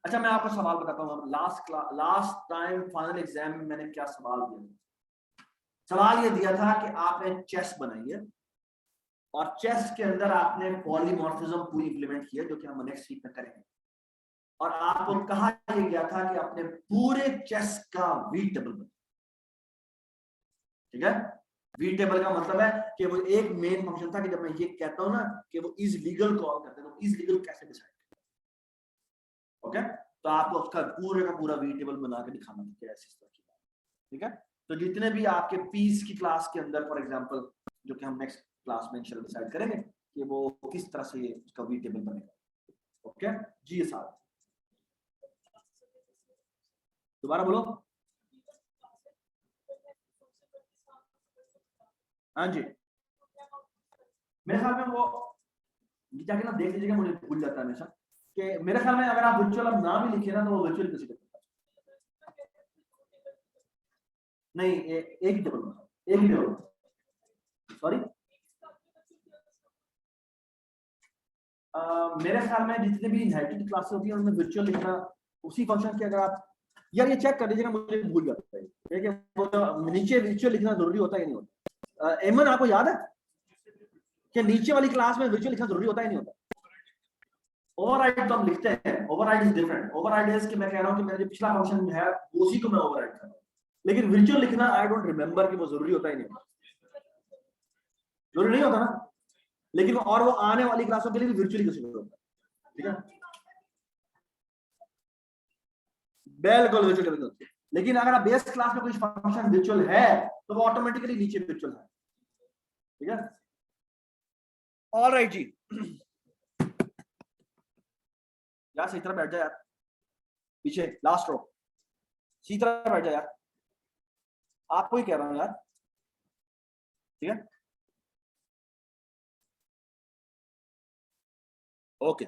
Speaker 1: अच्छा मैं आपको सवाल बताता हूँ। लास्ट टाइम फाइनल एग्जाम में मैंने क्या सवाल दिया? सवाल ये दिया था कि आपने चेस बनाई है और चेस के अंदर आपने पॉलीमॉर्फिज्म पूरी इंप्लीमेंट किया, जो कि हम नेक्स्ट वीक में करेंगे। और आपको कहा यह गया था कि अपने पूरे चेस का वी टेबल बना। ठीक है, वी टेबल का मतलब है कि वो एक मेन फंक्शन था कि जब मैं ये कहता हूं ना कि वो इज लीगल कॉल करते हैं, तो इज लीगल कैसे डिसाइड। ओके, तो आपको उसका पूरे का पूरा वी टेबल बना के दिखाना था ऐसी तरह की बात। ठीक है, तो जितने भी आपके पीस की क्लास के अंदर फॉर एग्जांपल, जो कि हम नेक्स्ट क्लास में इंशाल्लाह डिसाइड करेंगे कि वो किस तरह से उसका वी टेबल बनेगा। ओके जी, ये साहब दोबारा बोलो। हाँ जी, मेरे ख्याल में वो जाके ना देख लीजिएगा, मुझे भूल जाता है हमेशा कि मेरे ख्याल में अगर आप वर्चुअल अब ना भी लिखे ना तो वो वर्चुअल किसी को नहीं, एक ही टेबल, एक ही टेबल। सॉरी, मेरे ख्याल में जितने भी इनहेरिटेड क्लासेस होती हैं उनमें वर्चुअल लिखना उसी फंक्शन के, अगर आप यार ये चेक कर लीजिएगा, मुझे भूल जाता है ठीक है, वो नीचे वर्चुअल लिखना जरूरी होता है या नहीं होता? एमन आपको याद है कि नीचे वाली क्लास में वर्चुअल लिखना जरूरी होता है या नहीं होता? ओवरराइड तो हम लिखते हैं, override is different. Override is कि मैं कह रहा हूं कि मेरा जो पिछला फंक्शन है उसी को मैं ओवरराइड कर रहा हूं, लेकिन वर्चुअल लिखना आई डोंट रिमेंबर कि वो जरूरी होता है नहीं होता। जरूरी नहीं होता ना, लेकिन और वो आने वाली क्लासों के लिए भी वर्चुअली किसी होता है। ठीक है, बिल्कुल वर्चुअल होती है, लेकिन अगर आप बेस क्लास में कोई फंक्शन वर्चुअल है तो वो ऑटोमेटिकली नीचे वर्चुअल है। ठीक है, ऑलराइट जी, यार सही तरह बैठ जा यार, पीछे लास्ट रो सही तरह बैठ जा यार, आपको ही कह रहा हूं यार। ठीक है, ओके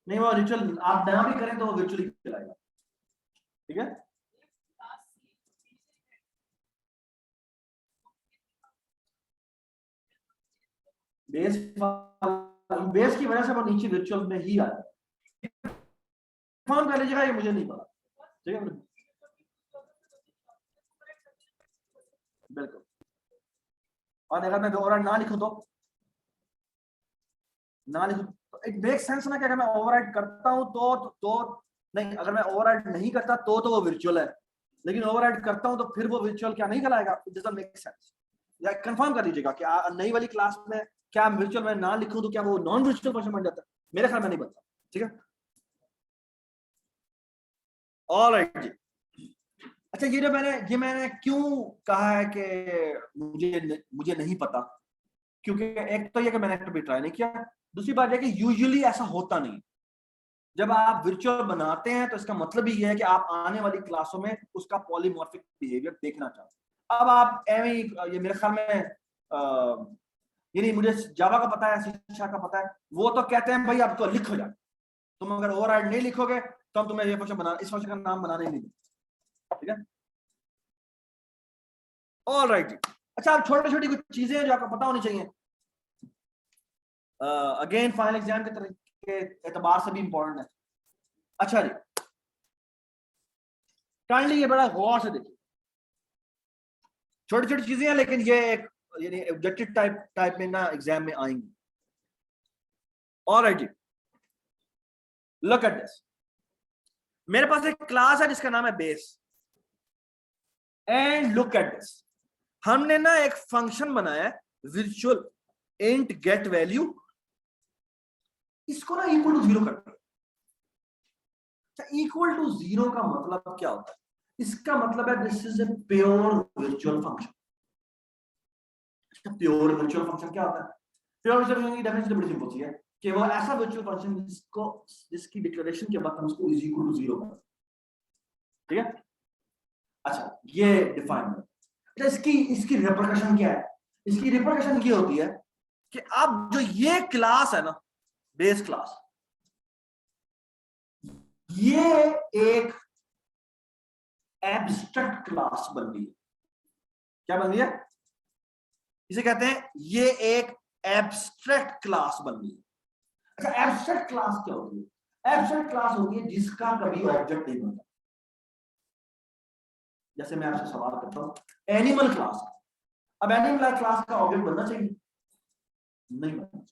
Speaker 1: नहीं, वो वर्चुअल आप नया भी करें तो वो वर्चुअली चलाएगा। ठीक है, बेस की वजह से वो नीचे वर्चुअल में ही आ जाए। कंफर्म कर लीजिएगा, ये मुझे नहीं पता। ठीक है, बिल्कुल। और अगर मैं ओवरराइड ना लिखूं तो इट मेक सेंस ना कि अगर मैं ओवरराइड करता हूं तो नहीं, अगर मैं ओवरराइड नहीं करता तो वो वर्चुअल है, लेकिन ओवरराइड करता हूं तो फिर वो वर्चुअल क्या नहीं कहलाएगा? It doesn't make sense. या कंफर्म कर लीजिएगा कि नई वाली क्लास में क्या वर्चुअल में ना लिखूं तो क्या वो नॉन वर्चुअल फंक्शन बन जाता है? मेरे ख्याल में नहीं बनता। ठीक है, ऑलराइट जी। अच्छा, ये मैंने क्यों कहा है कि मुझे नहीं पता, क्योंकि एक तो ये कि मैंने कभी ट्राई नहीं किया, दूसरी बात है कि यूजुअली ऐसा होता नहीं। जब आप वर्चुअल बनाते हैं तो इसका मतलब ही है कि आप आने वाली क्लासों में उसका पॉलीमॉर्फिक बिहेवियर देखना चाहते हैं। अब आप ये मेरे ख्याल में यानी मुझे जावा का पता है, शिक्षा का पता है, वो तो कहते हैं भाई आप तो लिखो जाए, तुम अगर ओवरराइड नहीं लिखोगे तो हम तुम्हें ये फंक्शन बना, इस फंक्शन का नाम बनाने नहीं देंगे। ठीक है, ऑलराइट जी। अच्छा, अब छोटी छोटी कुछ चीजें जो आपको पता होनी चाहिए, अगेन फाइनल एग्जाम के तरह के एतबार से भी इंपॉर्टेंट है। अच्छा जी, काइंडली ये बड़ा गौर से देखिए, छोटी छोटी चीजें हैं लेकिन ये एक यानी ऑब्जेक्टिव टाइप में ना एग्जाम में आएंगी। ऑलराइट जी, लुक एट दिस। मेरे पास एक क्लास है जिसका नाम है base, and look at this, हमने ना एक फंक्शन बनाया है virtual int get value, इसको ना इक्वल टू 0 करना है। इक्वल टू 0 का मतलब क्या होता है? इसका मतलब है this is a pure virtual function. Pure virtual function क्या होता है? प्योर वर्चुअल फंक्शन की डेफिनेशन बड़ी सिंपल सी है कि वो ऐसा वर्चुअल फंक्शन जिसकी डिक्लेरेशन के बाद हम उसको इज इक्वल टू 0 करते हैं। ठीक है, अच्छा ये डिफाइन है। अच्छा, इसकी रिपरकशन क्या है? इसकी रिपरकशन ये होती है कि अब जो ये क्लास है ना, बेस क्लास, ये एक एब्स्ट्रैक्ट क्लास बन गई है। क्या बन गई है? इसे कहते हैं ये एक एब्स्ट्रैक्ट क्लास बन गई है। अच्छा, एब्स्ट्रैक्ट क्लास क्या होती है? एब्स्ट्रैक्ट क्लास होती है जिसका कभी ऑब्जेक्ट नहीं बनता। जैसे मैं आपसे सवाल करता हूं एनिमल क्लास, अब एनिमल क्लास का ऑब्जेक्ट बनना चाहिए? नहीं बनना चाहिए।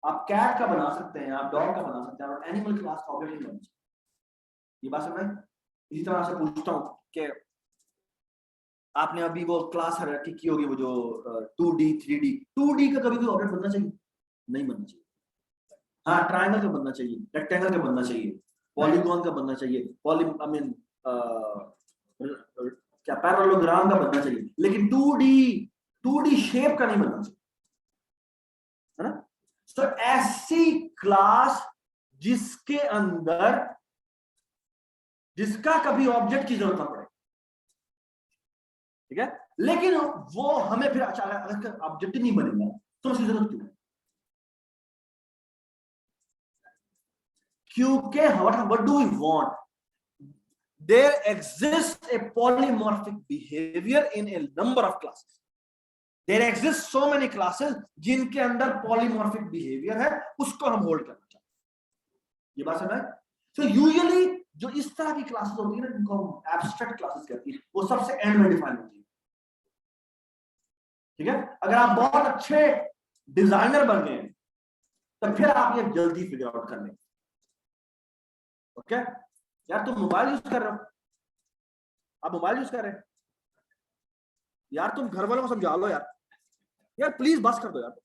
Speaker 1: आप कैट का बना सकते हैं, आप डॉग का बना सकते हैं, और एनिमल क्लास का ऑब्जेक्ट नहीं बनना चाहिए। ये बात समझ? इसी तरह से पूछता हूं कि आपने अभी वो क्लास हायरार्की की होगी, वो जो 2D 3D, 2D का कभी भी ऑब्जेक्ट बनना चाहिए? नहीं बनना चाहिए। हाँ, ट्रायंगल का बनना चाहिए, रेक्टेंगल का बनना चाहिए, पॉलीगॉन का बनना चाहिए, क्या पैरेललोग्राम का बनना चाहिए, लेकिन 2D शेप का नहीं बनना चाहिए, है ना? तो ऐसी क्लास जिसके अंदर जिसका कभी ऑब्जेक्ट की जरूरत ना पड़े। ठीक है, लेकिन वो हमें फिर अच्छा अगर ऑब्जेक्ट नहीं बनेगा तो उसकी जरूरत क्यों है? क्योंकि what do we want? There exists a polymorphic behavior in a number of classes. There exist so many classes जिनके अंदर polymorphic behavior है, उसको हम होल्ड करना चाहते हैं। ये बात समझ? So usually जो इस तरह की क्लासेस होती है ना, जिनको हम एब्स्ट्रैक्ट क्लासेस कहते हैं, वो सबसे एंड में डिफाइन होती है। ठीक है, अगर आप बहुत अच्छे डिजाइनर बन गए तो फिर आप ये जल्दी फिगर आउट कर लेंगे। ओके, यार तुम मोबाइल यूज कर रहे हो, आप मोबाइल यूज कर रहे हैं यार, तुम घर वालों को समझा लो यार, यार प्लीज बस कर दो यार।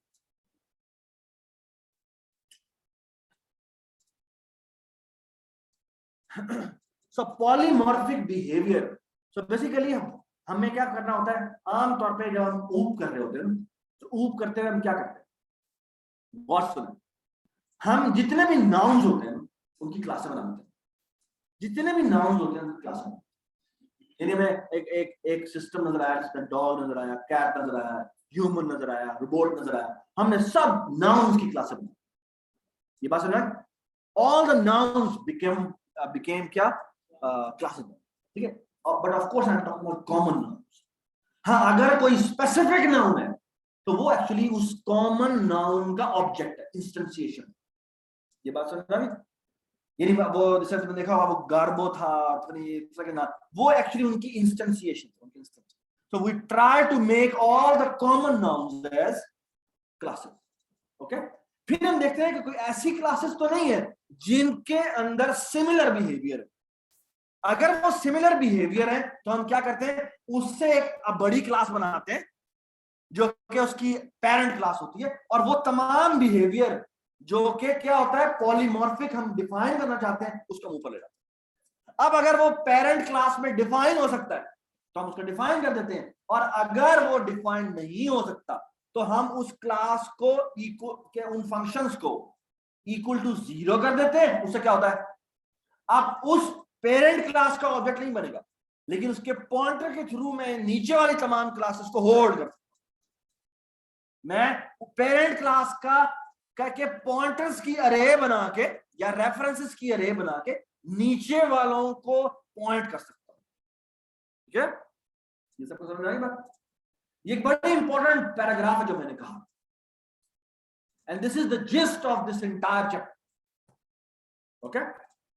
Speaker 1: सो पॉलीमॉर्फिक बिहेवियर, सो बेसिकली हमें क्या करना होता है? आमतौर पे जब हम ऊप कर रहे होते हैं तो ऊप करते हुए हम क्या करते हैं? बहुत सुन, हम जितने भी नाउन्स होते हैं उनकी क्लासें बनाते हैं। जितने भी नाउन्स होते हैं उनकी क्लासें, यानी हमें एक सिस्टम नजर आया जिसमें डॉग नजर आया, कैट नजर आया, ह्यूमन नजर आया, रोबोट नजर आया, हमने सब नाउन्स की क्लासें बनाई। ये बात सुना? ऑल द नाउन्स बिकेम क्या? क्लासेस। ठीक है, but of course I am talking about common nouns. हाँ, अगर कोई स्पेसिफिक नाउन है तो वो एक्चुअली उस कॉमन नाउन का ऑब्जेक्ट है, इंस्टेंशिएशन। ये बात समझ रहा है? यानी वो जैसे तुमने देखा वो गार्बो था, वो एक्चुअली उनकी इंस्टेंशिएशन, उनकी instance. So we try to make all the common nouns as classes. Okay, फिर हम देखते हैं कि कोई ऐसी क्लासेस तो नहीं है जिनके अंदर सिमिलर बिहेवियर है। अगर वो सिमिलर बिहेवियर है तो हम क्या करते हैं? उससे एक बड़ी क्लास बनाते हैं जो कि उसकी पेरेंट क्लास होती है, और वो तमाम बिहेवियर जो कि क्या होता है पॉलीमॉर्फिक हम डिफाइन करना चाहते हैं उसका मुंह पर ले जाते हैं। अब अगर वो पेरेंट क्लास में डिफाइन हो सकता है तो हम उसको डिफाइन कर देते हैं, और अगर वो डिफाइन नहीं हो सकता तो हम उस क्लास को इक्वल के उन फंक्शंस को इक्वल टू 0 कर देते हैं। उससे क्या होता है, अब उस पेरेंट क्लास का ऑब्जेक्ट नहीं बनेगा, लेकिन उसके पॉइंटर के थ्रू में नीचे वाली तमाम क्लासेस को होल्ड कर सकता हूं। मैं पेरेंट क्लास का के पॉइंटर्स की अरे बना के या रेफरेंसेस की अरे बना के नीचे वालों को पॉइंट कर सकता हूं। ठीक है, ये सबको समझ आ गई बात? ये एक बड़ी इंपॉर्टेंट पैराग्राफ है जो मैंने कहा, and this is the gist of this entire chapter. Okay,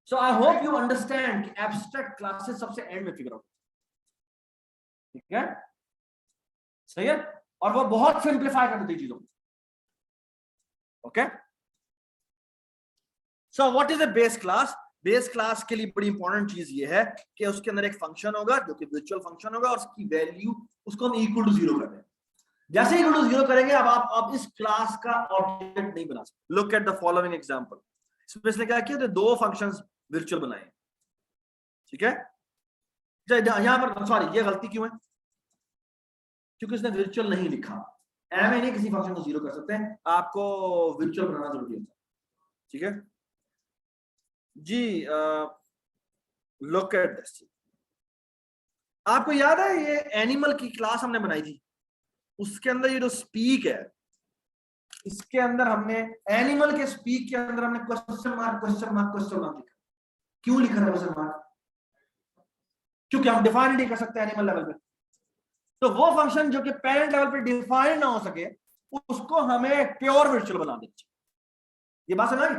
Speaker 1: so I hope you understand कि एब्स्ट्रैक्ट क्लासेस सबसे एंड में फिगर आउट। ठीक है, सही है, और वो बहुत सिंप्लीफाई कर देती चीजों को। Okay, so what is a base class? Base class के लिए बड़ी इंपॉर्टेंट चीज ये है कि उसके अंदर एक फंक्शन होगा जो कि वर्चुअल फंक्शन होगा, और उसकी वैल्यू उसको हम इक्वल टू 0 कर दें। जैसे इक्वल टू 0 करेंगे, अब आप इस क्लास का ऑब्जेक्ट नहीं बना सकते। Look at the following example. इसमें क्या किया, तो दो फंक्शंस वर्चुअल बनाए। ठीक है, यहां पर सॉरी ये गलती क्यों है, क्योंकि उसने वर्चुअल नहीं लिखा। एम नहीं किसी फंक्शन को 0 कर सकते हैं, आपको वर्चुअल बनाना जरूरी होता है। ठीक है जी, लुक एट दिस। आपको याद है ये एनिमल की क्लास हमने बनाई थी, उसके अंदर ये जो स्पीक है, इसके अंदर हमने एनिमल के स्पीक के अंदर हमने question mark question mark question mark लिखा। क्यों लिखा है क्वेश्चन मार्क? क्योंकि हम डिफाइन नहीं कर सकते एनिमल लेवल पे। तो वो फंक्शन जो कि पेरेंट लेवल पे डिफाइन ना हो सके, उसको हमें प्योर वर्चुअल बना देना चाहिए। ये बात समझ आई?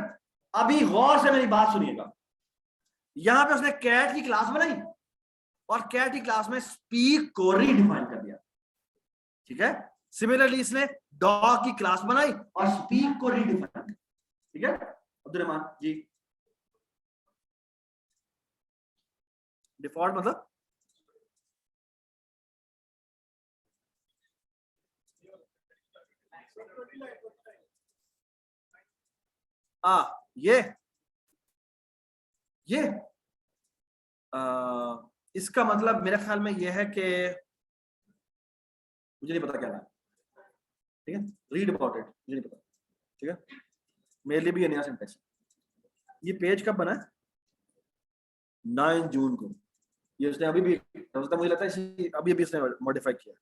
Speaker 1: अभी गौर से मेरी बात सुनिएगा। यहां पे उसने कैट की क्लास बनाई और कैट की क्लास में स्पीक को रीडिफाइन कर दिया। ठीक है, सिमिलरली इसने डॉग की क्लास बनाई और स्पीक को रीडिफाइन कर दिया। ठीक है अब्दुल रहमान जी, डिफॉल्ट मतलब ये इसका मतलब मेरे ख्याल में यह है कि मुझे नहीं पता क्या है। ठीक है, रीड अबाउट इट, मुझे नहीं पता। ठीक है, मेरे लिए भी ये नया सेंटेंस। ये पेज कब बना है? 9 जून को। ये उसने अभी भी, मुझे लगता है अभी अभी उसने मॉडिफाई किया।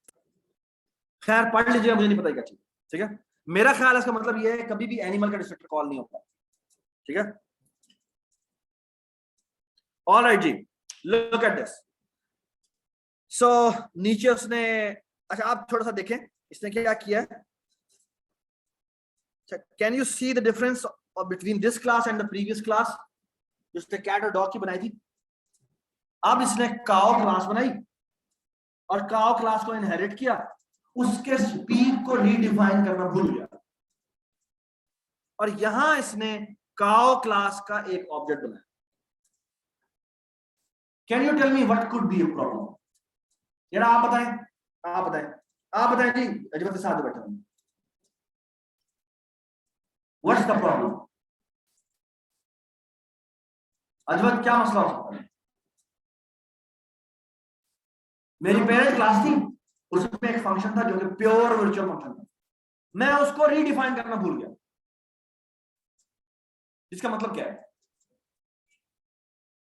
Speaker 1: खैर पढ़ लीजिए, मुझे नहीं पता क्या चीज। ठीक है, मेरा ख्याल है इसका मतलब ये है कभी भी एनिमल का डिस्ट्रक्टर कॉल नहीं होता। ठीक है, ऑलराइट जी, लुक एट दिस। सो नीचे उसने, अच्छा आप थोड़ा सा देखें इसने क्या किया है। Can you see the difference between this class and the previous class जिसने कैट और डॉग की बनाई थी? अब इसने काओ क्लास बनाई और काओ क्लास को इनहेरिट किया, उसके स्पीक को रीडिफाइन करना भूल गया, और यहां इसने काओ क्लास का एक ऑब्जेक्ट बनाया। Can you tell me what could be a problem? यार आप बताएं, आप बताएं, आप बताएं जी, अजमत के साथ बैठा हूं। What's the problem? अजमत क्या मसला हो सकता है? मेरी पेरेंट क्लास थी, उसमें एक फंक्शन था जो कि प्योर वर्चुअल फंक्शन था, मैं उसको रीडिफाइन करना भूल गया। इसका मतलब क्या है?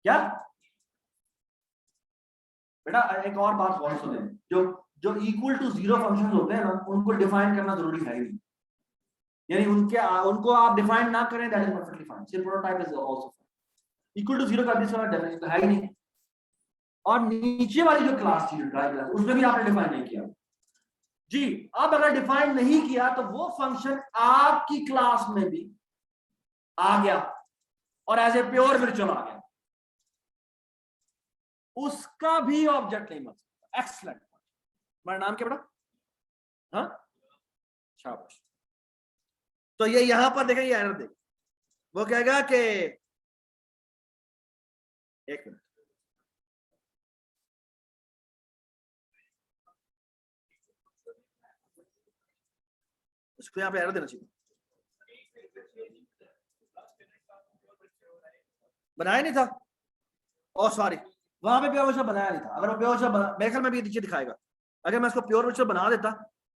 Speaker 1: क्या बेटा एक और बात गौर सुने, जो जो इक्वल टू 0 फंक्शंस होते हैं ना, उनको डिफाइन करना जरूरी है ही नहीं। यानी उनको आप डिफाइन ना करें, दैट इज परफेक्टली फाइन। सिर्फ prototype is also equal to 0 का दिस वाला डेफिनेशन है ही नहीं। और नीचे वाली जो क्लास थी ड्राई क्लास, उसमें भी आपने डिफाइन नहीं किया जी। अब अगर डिफाइन नहीं किया तो वो फंक्शन आपकी क्लास में भी आ गया और एज ए प्योर वर्चुअल आ गया, उसका भी ऑब्जेक्ट नहीं बन सकता। एक्सलेंट, मेरा नाम क्या बेटा? हाँ, शाबाश। तो ये यहां पर देखें, ये एरर देखें, वो कहेगा कि एक मिनट, इसको यहाँ पे एरर देना चाहिए, बनाया नहीं था। ओ सॉरी, वहां पे प्योर वर्चुअल बनाया नहीं था। अगर वो प्योर वर्चुअल मेरे ख्याल में भी नीचे दिखाएगा, अगर मैं इसको प्योर वर्चुअल बना देता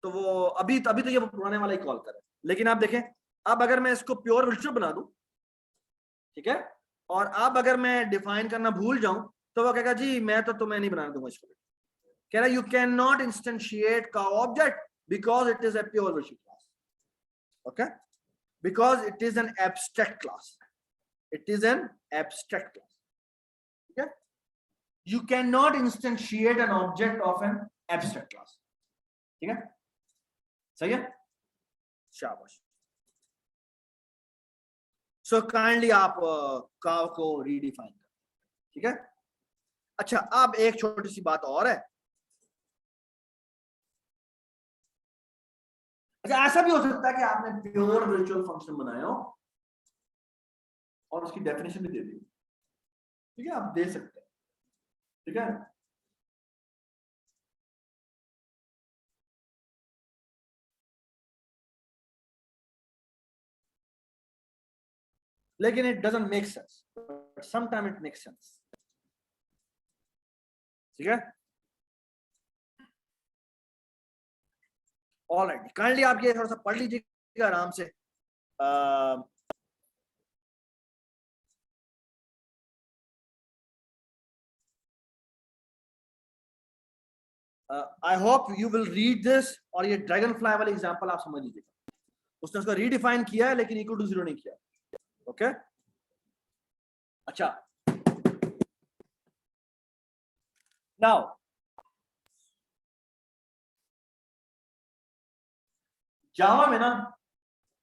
Speaker 1: तो वो अभी तो ये पुराने वाला ही कॉल करे। लेकिन आप देखें, अब अगर मैं इसको प्योर वर्चुअल बना दूं, ठीक है, और अब अगर मैं डिफाइन करना भूल जाऊं तो वो कहेगा जी मैं तुम्हें नहीं बनाने दूंगा इसको। कह रहा यू कैन नॉट इंस्टेंशिएट का object because it is a pure virtual class, okay, because it is an abstract class, it is an abstract class, ठीक है। You cannot instantiate an object of an abstract class, ठीक है, सही है, शाबाश। So kindly आप काव को रीडिफाइन करें, ठीक है। अच्छा, अब एक छोटी सी बात और है। अच्छा, ऐसा भी हो सकता है कि आपने प्योर वर्चुअल फंक्शन बनाया हो और उसकी डेफिनेशन भी दे दी, ठीक है, आप दे सकते हैं, ठीक है। लेकिन it doesn't make sense, but sometime it makes sense, ठीक है। ऑलराइट, काइंडली आप ये थोड़ा सा पढ़ लीजिएगा आराम से। आई hope you will read this, और ये ड्रैगन फ्लाई वाले एग्जांपल आप समझ लीजिएगा। उसने उसको रीडिफाइन किया है लेकिन इक्वल टू जीरो नहीं किया, ओके। अच्छा, नाउ जावा में ना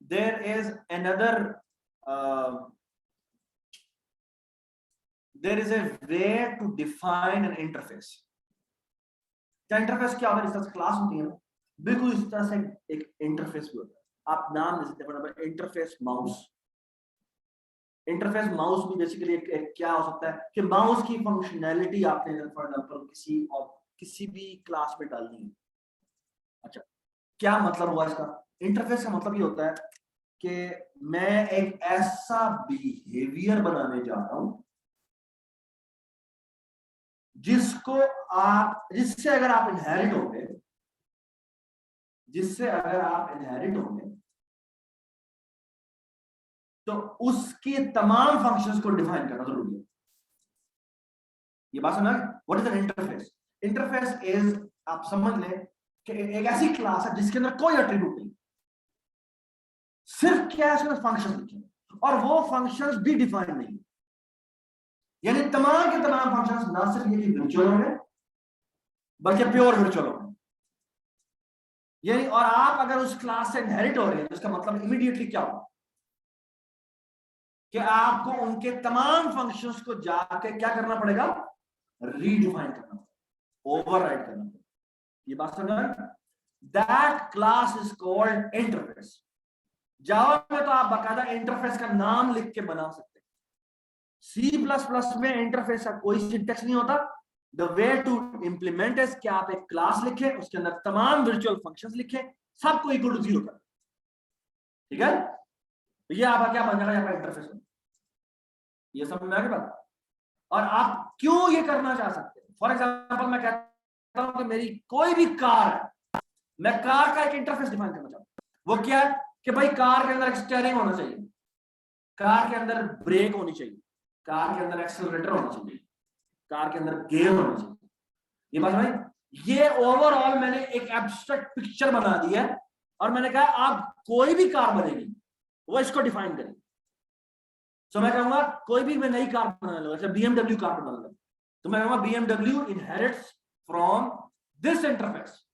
Speaker 1: there is another there is a way to define an interface. Interface क्या होता है? इस तरह से क्लास होती है, बिल्कुल इस तरह से एक इंटरफेस भी होता है। आप नाम दे सकते हैं, इंटरफेस माउस। इंटरफेस माउस भी बेसिकली एक क्या हो सकता है कि माउस की फंक्शनैलिटी आपने फॉर एग्जांपल किसी भी क्लास में डालनी है। अच्छा, क्या मतलब हुआ इसका? इंटरफेस का मतलब ये होता है कि मैं एक ऐसा बिहेवियर बनाने जा रहा हूं जिससे अगर आप इनहेरिट होंगे, तो उसके तमाम फंक्शंस को डिफाइन करना जरूरी है। ये बात समझ? What is an interface? Interface is, आप समझ लें कि एक ऐसी क्लास है जिसके अंदर कोई एट्रीब्यूट नहीं, सिर्फ क्या है, फंक्शंस लिखे और वो फंक्शंस भी डिफाइन नहीं। यानी तमाम के तमाम फंक्शंस ना सिर्फ ये वर्चुअल होंगे बल्कि प्योर वर्चुअल होंगे। यानी और आप अगर उस क्लास से इनहेरिट हो रहे हैं तो इसका मतलब इमीडिएटली क्या होगा कि आपको उनके तमाम फंक्शंस को जाके क्या करना पड़ेगा? रीडिफाइन करना पड़ेगा, ओवरराइड करना पड़ेगा। ये बात समझ आई? That class is called interface. Java में तो आप बकायदा इंटरफेस का नाम लिख के बना सकते हैं। C++ में इंटरफेस का कोई सिंटैक्स नहीं होता। The way to implement is कि आप एक क्लास लिखें, उसके अंदर तमाम वर्चुअल फंक्शंस लिखें, सबको इक्वल टू 0 करें, ठीक है। तो ये आपका क्या बन जाएगा? आपका इंटरफेस। ये समझ में आ गया बात? और आप क्यों ये करना चाह सकते हैं? फॉर एग्जाम्पल मैं कहता हूं कि मेरी कोई भी कार है, मैं कार का एक इंटरफेस डिफाइन करना चाहता हूं। वो क्या है कि भाई कार के अंदर स्टीयरिंग होना चाहिए, कार के अंदर ब्रेक होनी चाहिए, कार के अंदर एक्सेलरेटर होना चाहिए, कार के अंदर गियर होना चाहिए। ये बात भाई, ये ओवरऑल मैंने एक एब्स्ट्रैक्ट पिक्चर बना दी है और मैंने कहा आप कोई भी कार बनेगी वो इसको डिफाइन करेगी। तो मैं कहूंगा कोई भी मैं नई कार बना लूंगा, जैसे BMW कार बना लूंगा, तो मैं कहूंगा BMW inherits from this interface.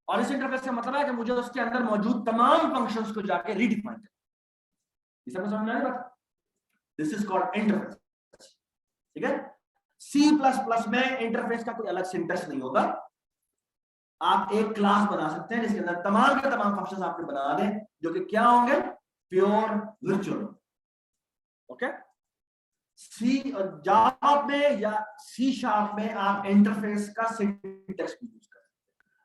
Speaker 1: और इस इंटरफेस का मतलब है कि मुझे उसके अंदर मौजूद तमाम फंक्शंस को जाके रीडिफाइन करना। इसे समझ में आ रहा है? दिस इज कॉल्ड इंटरफेस, ठीक है। C++ में इंटरफेस का कोई अलग सिंटैक्स नहीं होगा। आप एक क्लास बना सकते हैं जिसके अंदर तमाम के तमाम फंक्शंस आपने बना दें जो कि क्या होंगे? Pure virtual, okay. जावा में या C# में आप इंटरफेस का सिंटैक्स यूज करें।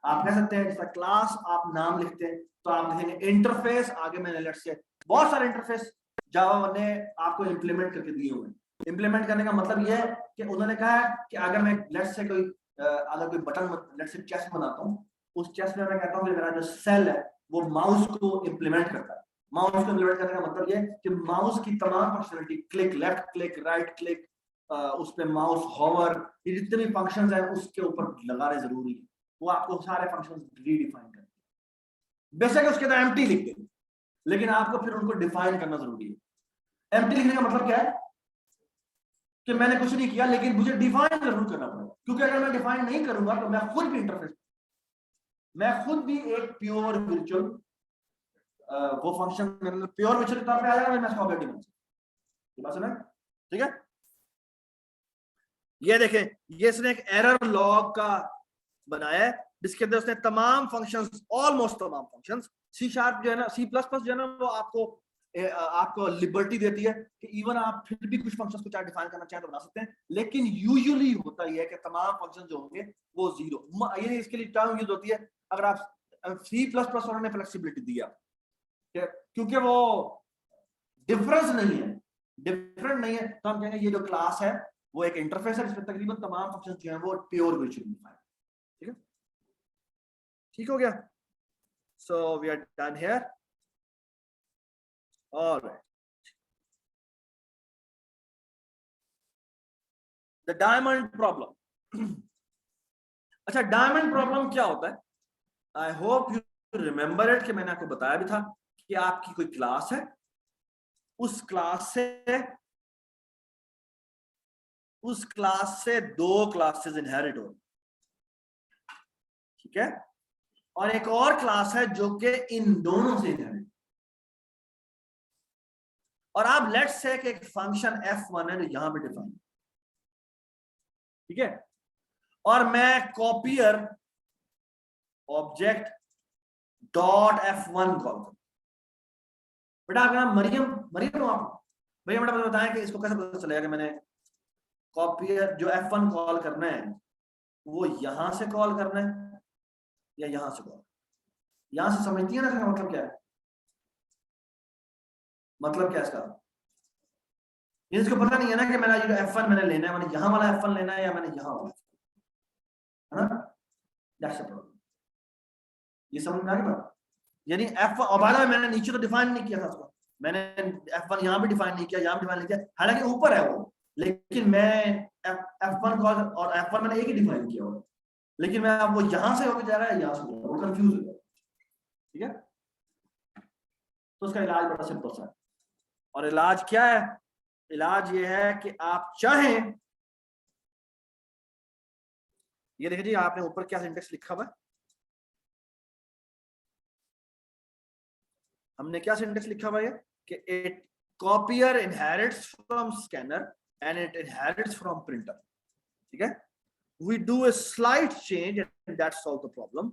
Speaker 1: आप कह सकते हैं जैसा क्लास आप नाम लिखते हैं तो आप लिखेंगे इंटरफेस, आगे मैंने लेट्स से बहुत सारे इंटरफेस जावा ने आपको इंप्लीमेंट करके दिए हुए हैं। इंप्लीमेंट करने का मतलब यह है कि उन्होंने कहा है कि अगर मैं लेट्स से कोई अगर कोई बटन लेट्स से चेस्ट बनाता हूं, उस चेस्ट में मैं कहता हूं कि मेरा जो सेल है वो माउस को इंप्लीमेंट करता है। माउस को इंप्लीमेंट करने का मतलब ये कि माउस की तमाम functionality, click left click right click, उस पे माउस हॉवर, ये जितने भी फंक्शंस हैं उसके ऊपर लगाने जरूरी है। वो आपको सारे फंक्शंस रीडिफाइन करते हैं। बेशक उसके अंदर एम्प्टी लिख दें, लेकिन आपको फिर उनको डिफाइन करना जरूरी है। एम्प्टी लिखने का मतलब क्या है कि मैंने कुछ नहीं किया लेकिन मुझे डिफाइन जरूर करना पड़ेगा, क्योंकि अगर मैं डिफाइन नहीं करूंगा तो मैं खुद भी इंटरफेस, मैं खुद भी एक प्योर वर्चुअल वो फंक्शन प्योर वर्चुअल तौर पे आ जाएगा, मैं इसका ऑब्जेक्ट बन सकता। ये बात सुना, ठीक है। ये देखें, ये इसने एक एरर लॉग का बनाया है जिसके अंदर उसने तमाम फंक्शंस, ऑलमोस्ट तमाम फंक्शंस, सी शार्प जो है ना, सी प्लस प्लस जो है ना, वो आपको लिबर्टी देती है कि इवन आप फिर भी कुछ फंक्शंस को चाहे डिफाइन करना चाहें तो बना सकते हैं, लेकिन यूजुअली होता ही है कि तमाम फंक्शंस जो होंगे वो जीरो, ये इसके लिए टर्म यूज होती है। अगर आप सी प्लस प्लस उन्होंने फ्लेक्सिबिलिटी दिया क्योंकि वो डिफरेंस नहीं है, डिफरेंट नहीं है, तो हम कहेंगे ये जो क्लास है वो एक इंटरफेस है जिसमें तकरीबन तमाम फंक्शंस जो हैं वो प्योर वर्चुअल डिफाइन। ठीक है, ठीक हो गया। So we are done here. Alright, the diamond problem. अच्छा, डायमंड प्रॉब्लम क्या होता है? I hope you remember it कि मैंने आपको बताया भी था कि आपकी कोई क्लास है, उस क्लास से दो क्लासेस इनहेरिट हो, ठीक है, और एक और क्लास है जो कि इन दोनों से इनहेरिट। और आप लेट्स से कि एक फंक्शन f1 है जो यहां पे डिफाइन, ठीक है, और मैं copier object dot f1 call करूं। बेटा आपका नाम मरियम, मरियम हो आप? भैया बेटा मुझे बताएं कि इसको कैसे पता चलेगा कि मैंने कॉपियर जो f1 कॉल करना है वो यहां से कॉल करना है या यहां से कॉल? यहां से समझती है ना इसका मतलब क्या है? मतलब क्या इसका? इसको पता नहीं है ना कि मेरा जो f1 मैंने लेना है, मैंने यहां वाला f1 लेना है या मैंने यहां वाला, है ना? That's the problem. ये समझ में आ गई बात? यानी f1, और बाद में मैंने नीचे तो डिफाइन नहीं किया था उसको, मैंने f1 यहां भी डिफाइन नहीं किया, यहां भी डिफाइन नहीं किया, हालांकि ऊपर है वो, लेकिन मैं f1 कॉल और f1 मैंने एक ही डिफाइन किया हुआ, लेकिन मैं अब वो यहां से होकर जा रहा है यहां से, वो कंफ्यूज हो गया। ठीक है, तो उसका इलाज बड़ा सिंपल सा है। और इलाज क्या है? इलाज ये है कि आप चाहें, ये देखिए जी, आपने ऊपर क्या सिंटेक्स लिखा हुआ है, हमने क्या सिंटेक्स लिखा हुआ है कि it copier inherits from scanner and it inherits from printer. ठीक है, we do a slight change and that solve the problem,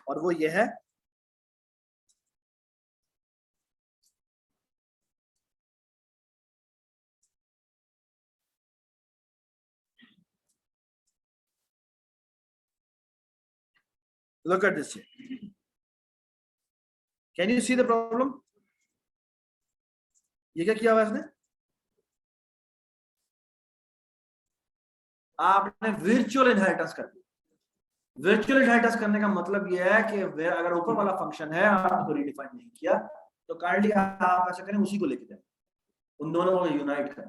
Speaker 1: और वो ये है look at this here. Can you see the problem? ये क्या किया हुआ है इसने? आपने वर्चुअल इनहेरिटेंस कर दिया। वर्चुअल इनहेरिटेंस करने का मतलब यह है कि अगर ऊपर वाला फंक्शन है आपको रीडिफाइन नहीं किया तो काइंडली आप ऐसा करें उसी को लेके जाए, उन दोनों को यूनाइट करें।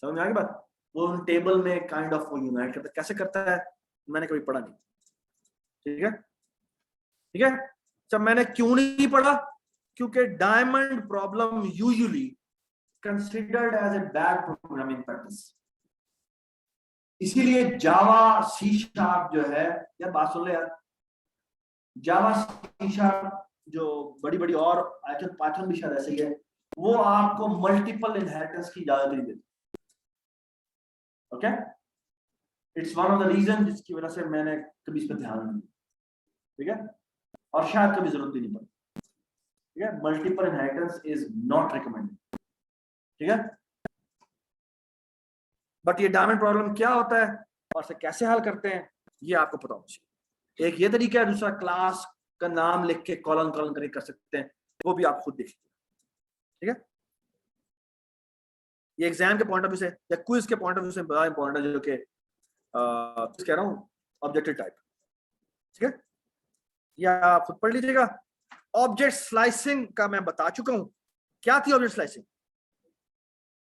Speaker 1: समझ में आ गई बात? वो उन टेबल में काइंड ऑफ वो यूनाइट करता है, कैसे करता है मैंने कभी पढ़ा नहीं। ठीक है, ठीक है, जब मैंने क्यों नहीं पढ़ा, क्योंकि diamond problem usually considered as a bad programming practice, इसीलिए जावा सी शार्प जो है, यार बात सुन ले यार, जावा सी शार्प जो बड़ी बड़ी और पाइथन भी शायद ऐसे ही है, वो आपको मल्टीपल इनहेरिटेंस की इजाजत नहीं देती। Okay, it's one of the reason जिसकी वजह से मैंने कभी इस पर ध्यान नहीं दिया। ठीक है, और शायद कभी जरूरत भी नहीं पड़ी। ठीक है, multiple inheritance is not recommended. ठीक है, बट ये डायमंड प्रॉब्लम क्या होता है और इसे कैसे हल करते हैं ये आपको पता होना चाहिए। एक ये तरीका है, दूसरा क्लास का नाम लिख के कॉलन कॉलन करके कर सकते हैं, वो भी आप खुद देख लीजिए। ठीक है, ये एग्जाम के पॉइंट ऑफ व्यू से या क्विज के पॉइंट ऑफ व्यू से बड़ा इंपॉर्टेंट है, जो कि कह रहा हूँ ऑब्जेक्टिव टाइप। ठीक है, या आप खुद पढ़ लीजिएगा। ऑब्जेक्ट स्लाइसिंग का मैं बता चुका हूं। क्या थी ऑब्जेक्ट स्लाइसिंग?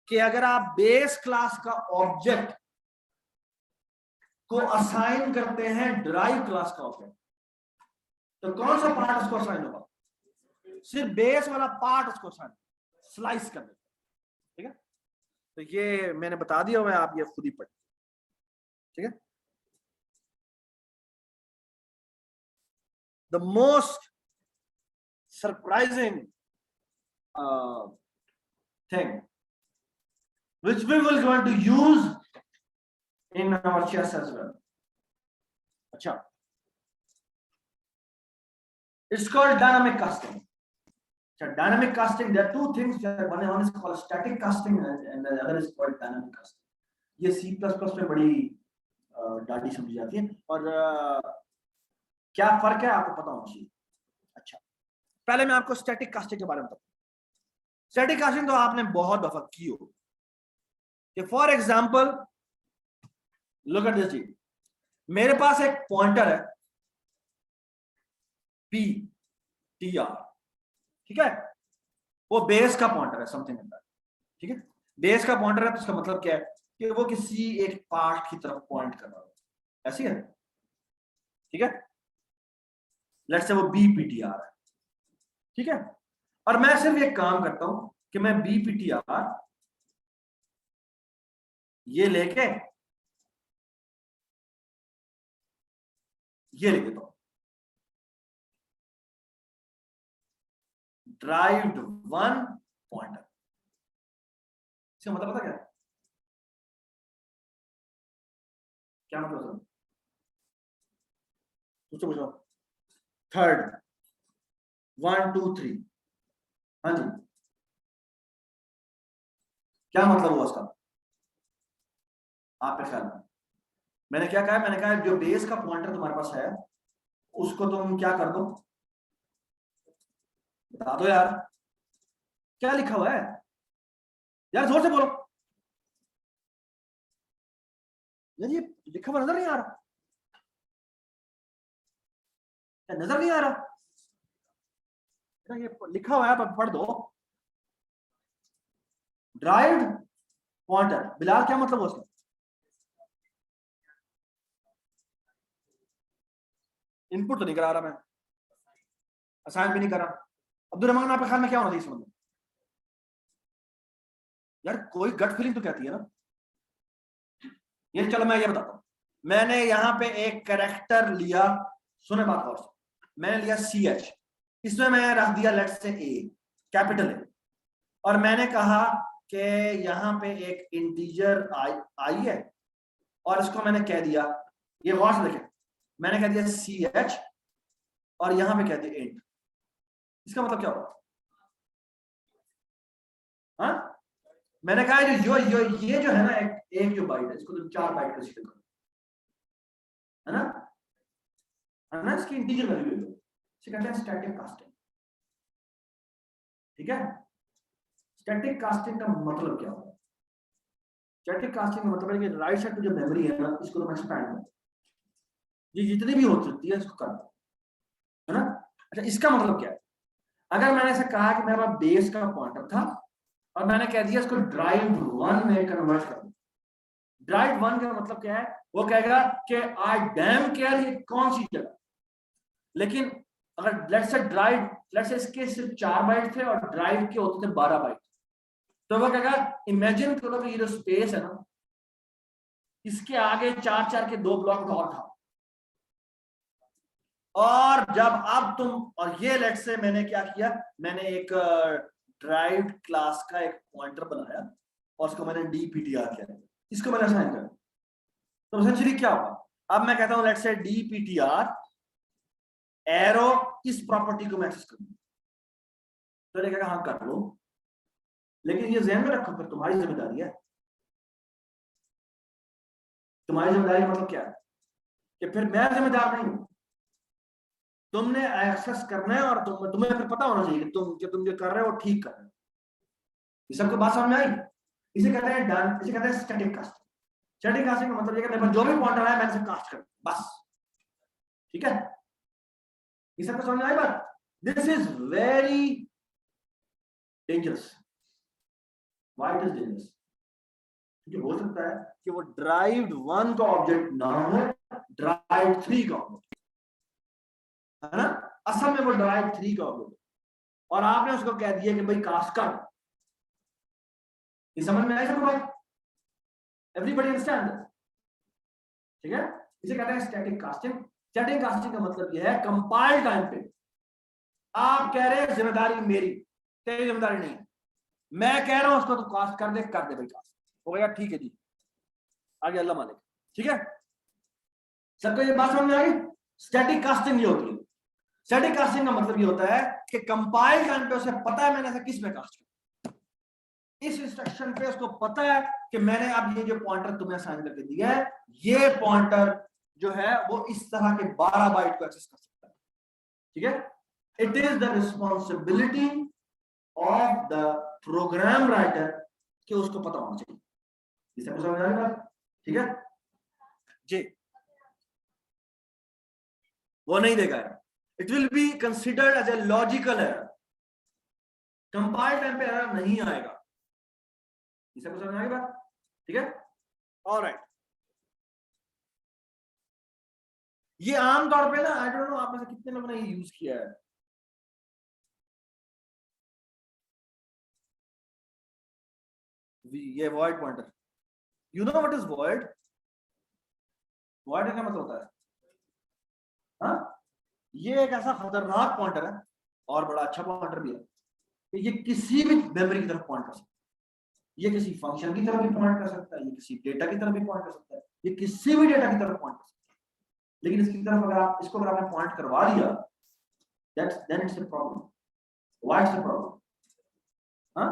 Speaker 1: कि अगर आप बेस क्लास का ऑब्जेक्ट को असाइन करते हैं ड्राइव क्लास का ऑब्जेक्ट, तो कौन सा पार्ट उसको असाइन होगा? सिर्फ बेस वाला पार्ट उसको असाइन, स्लाइस कर देते। ठीक है, तो ये मैंने बता दिया हुआ है, आप ये खुद ही पढ़। ठीक है, the most surprising thing which we will going to use in our chess as well. अच्छा, it's called dynamic casting. So dynamic casting, there are two things. One is called static casting and the other is called dynamic casting. ये C++ में बड़ी डाटी समझी जाती है, और क्या फर्क है आपको पता होना चाहिए। अच्छा, पहले मैं आपको स्टैटिक कास्टिंग के बारे में बताऊं। स्टैटिक कास्टिंग तो आपने बहुत दफा की हो। For example look at this जी, मेरे पास एक पॉइंटर है PTR। ठीक है, वो बेस का पॉइंटर है, समथिंग लाइक दैट। ठीक है, बेस का पॉइंटर है तो इसका मतलब क्या है कि वो किसी एक पार्ट की तरफ पॉइंट कर रहा है, ऐसी है। ठीक है, लेट्स से वो BPTR है। ठीक है, और मैं सिर्फ एक काम करता हूं कि मैं BPTR ये लेके ये लिख देता हूं, ड्राइव्ड वन पॉइंटर। इसका मतलब पता क्या मतलब? पूछो पूछो। थर्ड 1 2 3, हाँ जी, क्या मतलब हुआ उसका आपके ख्याल में? मैंने क्या कहा? मैंने कहा जो बेस का पॉइंटर तुम्हारे पास है उसको तुम क्या कर दो, बता दो यार, क्या लिखा हुआ है यार, जोर से बोलो यार, ये लिखा हुआ नजर नहीं आ रहा, नजर नहीं आ रहा, ये लिखा हुआ है तो पढ़ दो। ड्राइव्ड पॉइंटर, बिलाल क्या मतलब उसका? इनपुट तो नहीं करा रहा मैं, असाइन भी नहीं करा। अब्दुल रहमान आपके ख्याल में क्या होना चाहिए समझ? यार कोई गट फीलिंग तो कहती है ना। ये चलो मैं ये बताता हूं, मैंने यहां पे एक कैरेक्टर लिया, सुने बात और, मैंने लिया CH, इसमें मैं रख दिया let's say A, capital A, और मैंने कहा कि यहां पे एक इंटीजर आई है, और इसको मैंने कह दिया, ये गौर से देखें, मैंने कह दिया CH और यहां पे कह दिया इंट। इसका मतलब क्या होगा? हाँ, मैंने कहा ये जो है ना, एक जो बाइट है, इसको तुम 4 बाइट कंसीडर करो, है ना, इसकी इंटीजर वैल्यू लो, इसे कहते हैं स्टैटिक कास्टिंग। ठीक है, स्टैटिक कास्टिंग का मतलब क्या होगा? स्टैटिक कास्टिंग का मतलब है कि राइट साइड की जो मेमोरी है ना, इसको तुम एक्सपैंड करो, ये जितनी भी हो सकती है इसको कर दो, है ना। अच्छा, इसका मतलब क्या है? अगर मैंने ऐसा कहा कि मेरा बेस का पॉइंटर था और मैंने कह दिया इसको ड्राइव 1 में कन्वर्ट कर दो, ड्राइव 1 का मतलब क्या है? वो कहेगा कि आई डैम केयर ये कौन सी जगह, लेकिन अगर let's say drive, let's say इसके सिर्फ 4 बाइट थे और ड्राइव के होते थे 12 बाइट, तो वो कहेगा इमेजिन करो कि ये जो स्पेस है ना, इसके आगे 4 के 2 ब्लॉक और था, और जब अब तुम, और ये लेट्स से मैंने क्या किया, मैंने एक ड्राइव्ड क्लास का एक पॉइंटर बनाया और उसको मैंने DPTR किया, इसको मैंने असाइन किया, तो एसेंशियली क्या होगा? अब मैं कहता हूं लेट्स से DPTR एरो इस प्रॉपर्टी को मैं एक्सेस करूं, तो कहेगा हाँ कर लो, लेकिन ये ध्यान में रखो फिर तुम्हारी जिम्मेदारी है। तुम्हारी जिम्मेदारी मतलब क्या है? कि फिर मैं जिम्मेदार नहीं हूं, तुमने एक्सेस करना है और तुम्हें फिर पता होना चाहिए कि तुम जो कर रहे हो वो ठीक कर रहे हो। ये सबको बात समझ में आई? इसे कहते हैं डन, इसे कहते हैं स्टैटिक कास्टिंग। स्टैटिक कास्टिंग का मतलब ये कि मेरे पास जो भी पॉइंटर है मैंने इसे कास्ट कर बस, ठीक है? ये सबको समझ में आई बात? This is very dangerous. Why it is dangerous? क्योंकि हो सकता है कि वो ड्राइव्ड 1 का ऑब्जेक्ट ना हो, ड्राइव्ड 3 का ऑब्जेक्ट है ना, असल में वो ड्राइव्ड 3 का ऑब्जेक्ट, और आपने उसको कह दिया कि भाई कास्ट कर। ये समझ में आई सबको बात? Everybody understand? ठीक है? इसे कहते हैं स्टैटिक कास्टिंग। स्टैटिक कास्टिंग का मतलब यह है कंपाइल टाइम पे आप कह रहे हैं जिम्मेदारी मेरी, तेरी जिम्मेदारी नहीं, मैं कह रहा हूं उसको तो कास्ट कर दे भाई कास्ट हो गया, ठीक है जी, आगे अल्लाह मालिक। ठीक है? सबको ये बात समझ में आ गई? स्टैटिक कास्टिंग ये होती है। स्टैटिक कास्टिंग का मतलब ये होता है कि कंपाइल टाइम पे उसे पता है मैंने ऐसा किस में कास्ट किया, इस इंस्ट्रक्शन पे उसको पता है कि मैंने अब ये जो पॉइंटर तुम्हें असाइन करके दिया है, ये पॉइंटर जो है वो इस तरह के 12 बाइट को एक्सेस कर सकता है। ठीक है? It is the responsibility of the program writer कि उसको पता होना चाहिए। इसे समझ आ गया? ठीक है जी? वो नहीं देगा, it will be considered as a logical error, compile time पे एरर नहीं आएगा। इसे समझ में आ गई बात? ठीक है? ऑलराइट। ये आमतौर पे ना, आई डोंट नो आप में से कितने लोगों ने यूज किया है, ये void pointer. You know what is void? Void का क्या मतलब होता है? हाँ, ये एक ऐसा खतरनाक पॉइंटर है और बड़ा अच्छा पॉइंटर भी है कि ये किसी भी मेमोरी की तरफ पॉइंट कर सकता है, ये किसी फंक्शन की तरफ भी पॉइंट कर सकता है, ये किसी डेटा की तरफ भी पॉइंट कर सकता है, ये किसी भी डेटा की तरफ पॉइंट कर सकता है। लेकिन इसकी तरफ अगर आप इसको अगर आपने पॉइंट करवा दिया, then it's a problem. Why it's a problem? हाँ,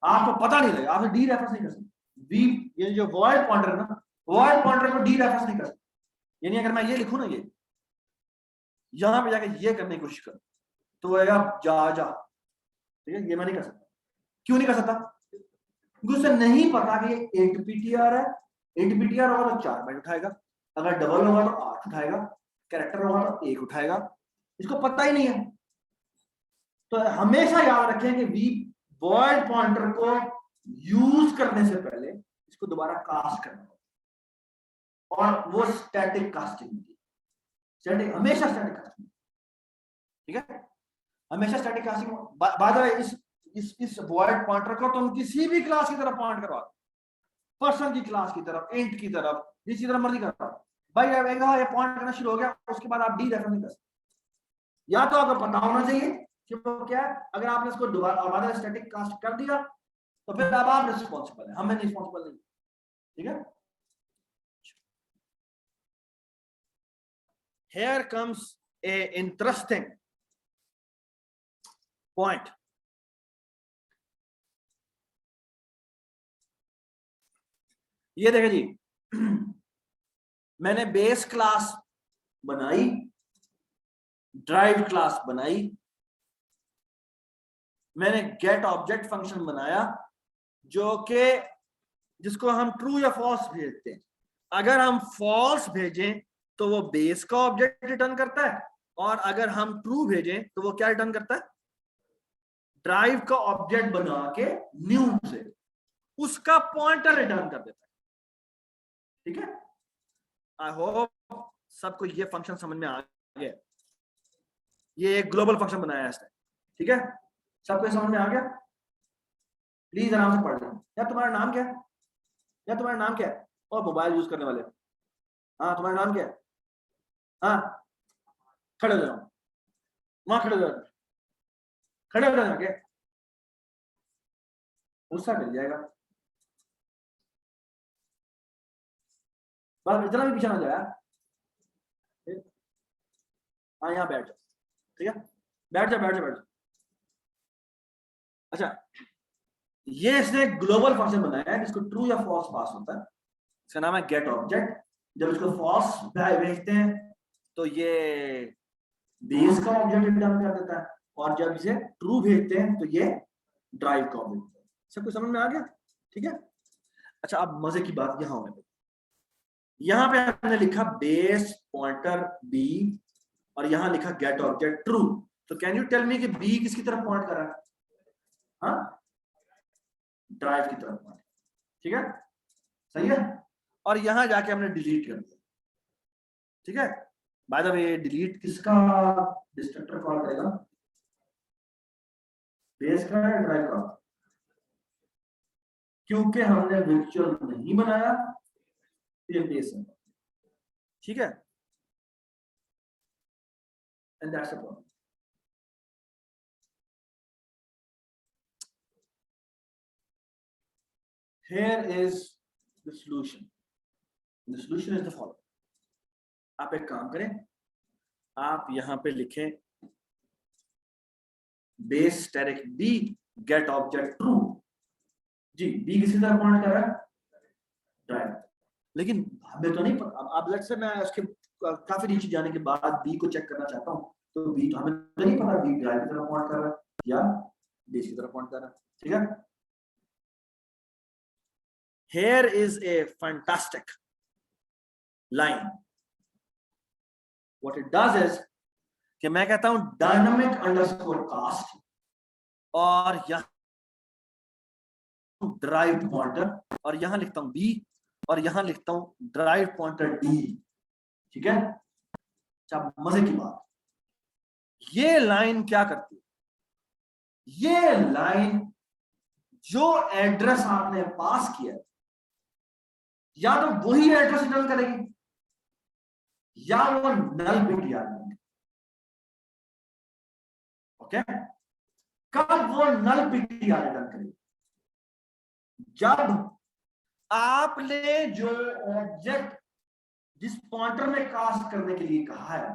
Speaker 1: आपको पता नहीं लगेगा, आप डी रेफरेंस नहीं कर सकते। वी ये जो वॉइड पॉइंटर है ना, वॉइड पॉइंटर को डी रेफरेंस नहीं कर सकते। यानी अगर मैं ये लिखूं ना, ये यहां पे जाके ये करने की कोशिश कर तो वो आएगा जा, ठीक है? ये मैं नहीं कर सकता। क्यों नहीं कर सकता? क्योंकि उसे नहीं पता कि ये 8 PTR है। 8 PTR होगा तो 4 बाइट उठाएगा, अगर डबल होगा तो 8 उठाएगा, कैरेक्टर होगा तो 1 उठाएगा, इसको पता ही नहीं है। तो हमेशा याद रखें कि वी वॉइड पॉइंटर को यूज करने से पहले इसको दोबारा कास्ट करना और वो स्टैटिक कास्टिंग होती है। स्टैटिक हमेशा स्टैटिक कास्टिंग, ठीक है? हमेशा static casting. By the way इस वॉइड पॉइंटर को तुम किसी भी क्लास की तरफ पॉइंट करवा, पर्सन की क्लास की तरफ, इंट की तरफ, जिस तरह मर्जी करवा भाई, ये पॉइंट करना शुरू हो गया, उसके बाद आप डी रेफरेंस नहीं कर सकते। या तो आपको पता होना चाहिए कि वो क्या है, अगर आपने इसको दोबारा स्टैटिक कास्ट कर दिया तो फिर अब आप रिस्पॉन्सिबल है, हमें रिस्पॉन्सिबल नहीं। ठीक है? Here comes a interesting point. ये देखें जी, मैंने बेस क्लास बनाई, ड्राइव क्लास बनाई, मैंने गेट ऑब्जेक्ट फंक्शन बनाया जो कि जिसको हम ट्रू या फॉल्स भेजते हैं। अगर हम फॉल्स भेजें तो वो बेस का ऑब्जेक्ट रिटर्न करता है, और अगर हम ट्रू भेजें तो वो क्या रिटर्न करता है? ड्राइव का ऑब्जेक्ट बना के न्यू से उसका पॉइंटर रिटर्न कर देता है। ठीक है? आई होप सबको ये फंक्शन समझ में आ गया। ये एक ग्लोबल फंक्शन बनाया है इसने। ठीक है? सबको समझ में आ गया? प्लीज आराम से पढ़ लो। यार तुम्हारा नाम क्या है? यार तुम्हारा नाम क्या है? और मोबाइल यूज करने वाले, हाँ तुम्हारा नाम क्या है? हाँ, खड़े हो जाओ, वहां खड़े हो जाओ, खड़े हो जाओ, क्या गुस्सा मिल जाएगा, बस इतना भी पीछे ना जाए। हाँ यहाँ बैठ जाओ, ठीक है? बैठ जाओ बैठ जाओ बैठ जाओ। अच्छा, ये इसने ग्लोबल फंक्शन बनाया है जिसको ट्रू या फॉल्स पास होता है, इसका नाम है गेट ऑब्जेक्ट। जब इसको फॉल्स भेजते हैं तो ये बेस का ऑब्जेक्ट रिटर्न कर देता है, और जब इसे ट्रू भेजते हैं तो ये ड्राइव का ऑब्जेक्ट। सब कुछ समझ में आ गया? ठीक है। अच्छा, अब मजे की बात यहां होने लगी। यहां पे हमने लिखा बेस पॉइंटर बी और यहां लिखा गेट ऑब्जेक्ट ट्रू। तो कैन यू टेल मी कि बी किसकी तरफ पॉइंट कर रहा है? हाँ, ड्राइव की तरफ पॉइंट। ठीक है, सही है। और यहां जाके हमने डिलीट कर दिया। ठीक है, बाय द वे डिलीट किसका डिस्ट्रक्टर कॉल करेगा? बेस का या ड्राइव का? क्योंकि हमने वर्चुअल नहीं बनाया, ये बेस है। ठीक है, and that's the problem. Here is the solution. The solution is the following. आप एक काम करें, आप यहां पे लिखें base static B get object true. जी, बी किसी तरह पॉइंट कर रहा है? ड्राइव। लेकिन हमें तो नहीं पता। अब लेट्स से मैं उसके काफी नीचे जाने के बाद बी को चेक करना चाहता हूं, तो बी तो हमें तो नहीं पता बी ड्राइव की तरफ पॉइंट कर रहा है या बेस की तरफ पॉइंट कर रहा है। ठीक है, here is a fantastic line. What it does is कि मैं कहता हूं डायनामिक अंडरस्कोर कास्ट और यहां ड्राइव पॉइंटर और यहां लिखता हूं बी और यहां लिखता हूं ड्राइव पॉइंटर डी। ठीक है, अच्छा मजे की बात, ये लाइन क्या करती है? ये लाइन जो एड्रेस आपने पास किया या तो वही एड्रेस रिटर्न करेगी या वो नल बिट याद करेगी। ओके, कब वो नल बिट याद रिटर्न करेगी? जब आपने जो ऑब्जेक्ट जिस पॉइंटर में कास्ट करने के लिए कहा है,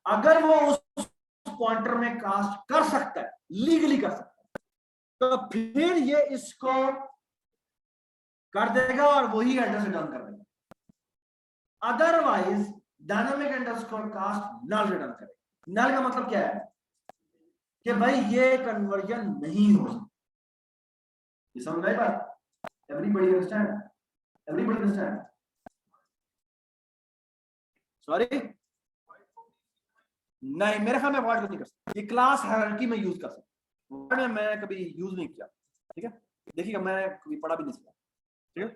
Speaker 1: अगर वो उस पॉइंटर में कास्ट कर सकता है, लीगली कर सकता है, तो फिर ये इसको कर देगा और वही एड्रेस रिटर्न कर देगा। अदरवाइज डायनामिक अंडरस्कोर कास्ट नल रिटर्न करेगा। नल का मतलब क्या है? कि भाई ये कन्वर्जन नहीं हो सकता। ये समझ आई बात? Everybody understand? Everybody understand? Sorry, नहीं, मेरे ख्याल में अवॉइड नहीं कर सकता। ये क्लास हायरार्की में यूज कर सकता, वर्ड में मैं कभी यूज नहीं किया। ठीक है, देखिएगा, मैं कभी पढ़ा भी नहीं सीखा। ठीक है,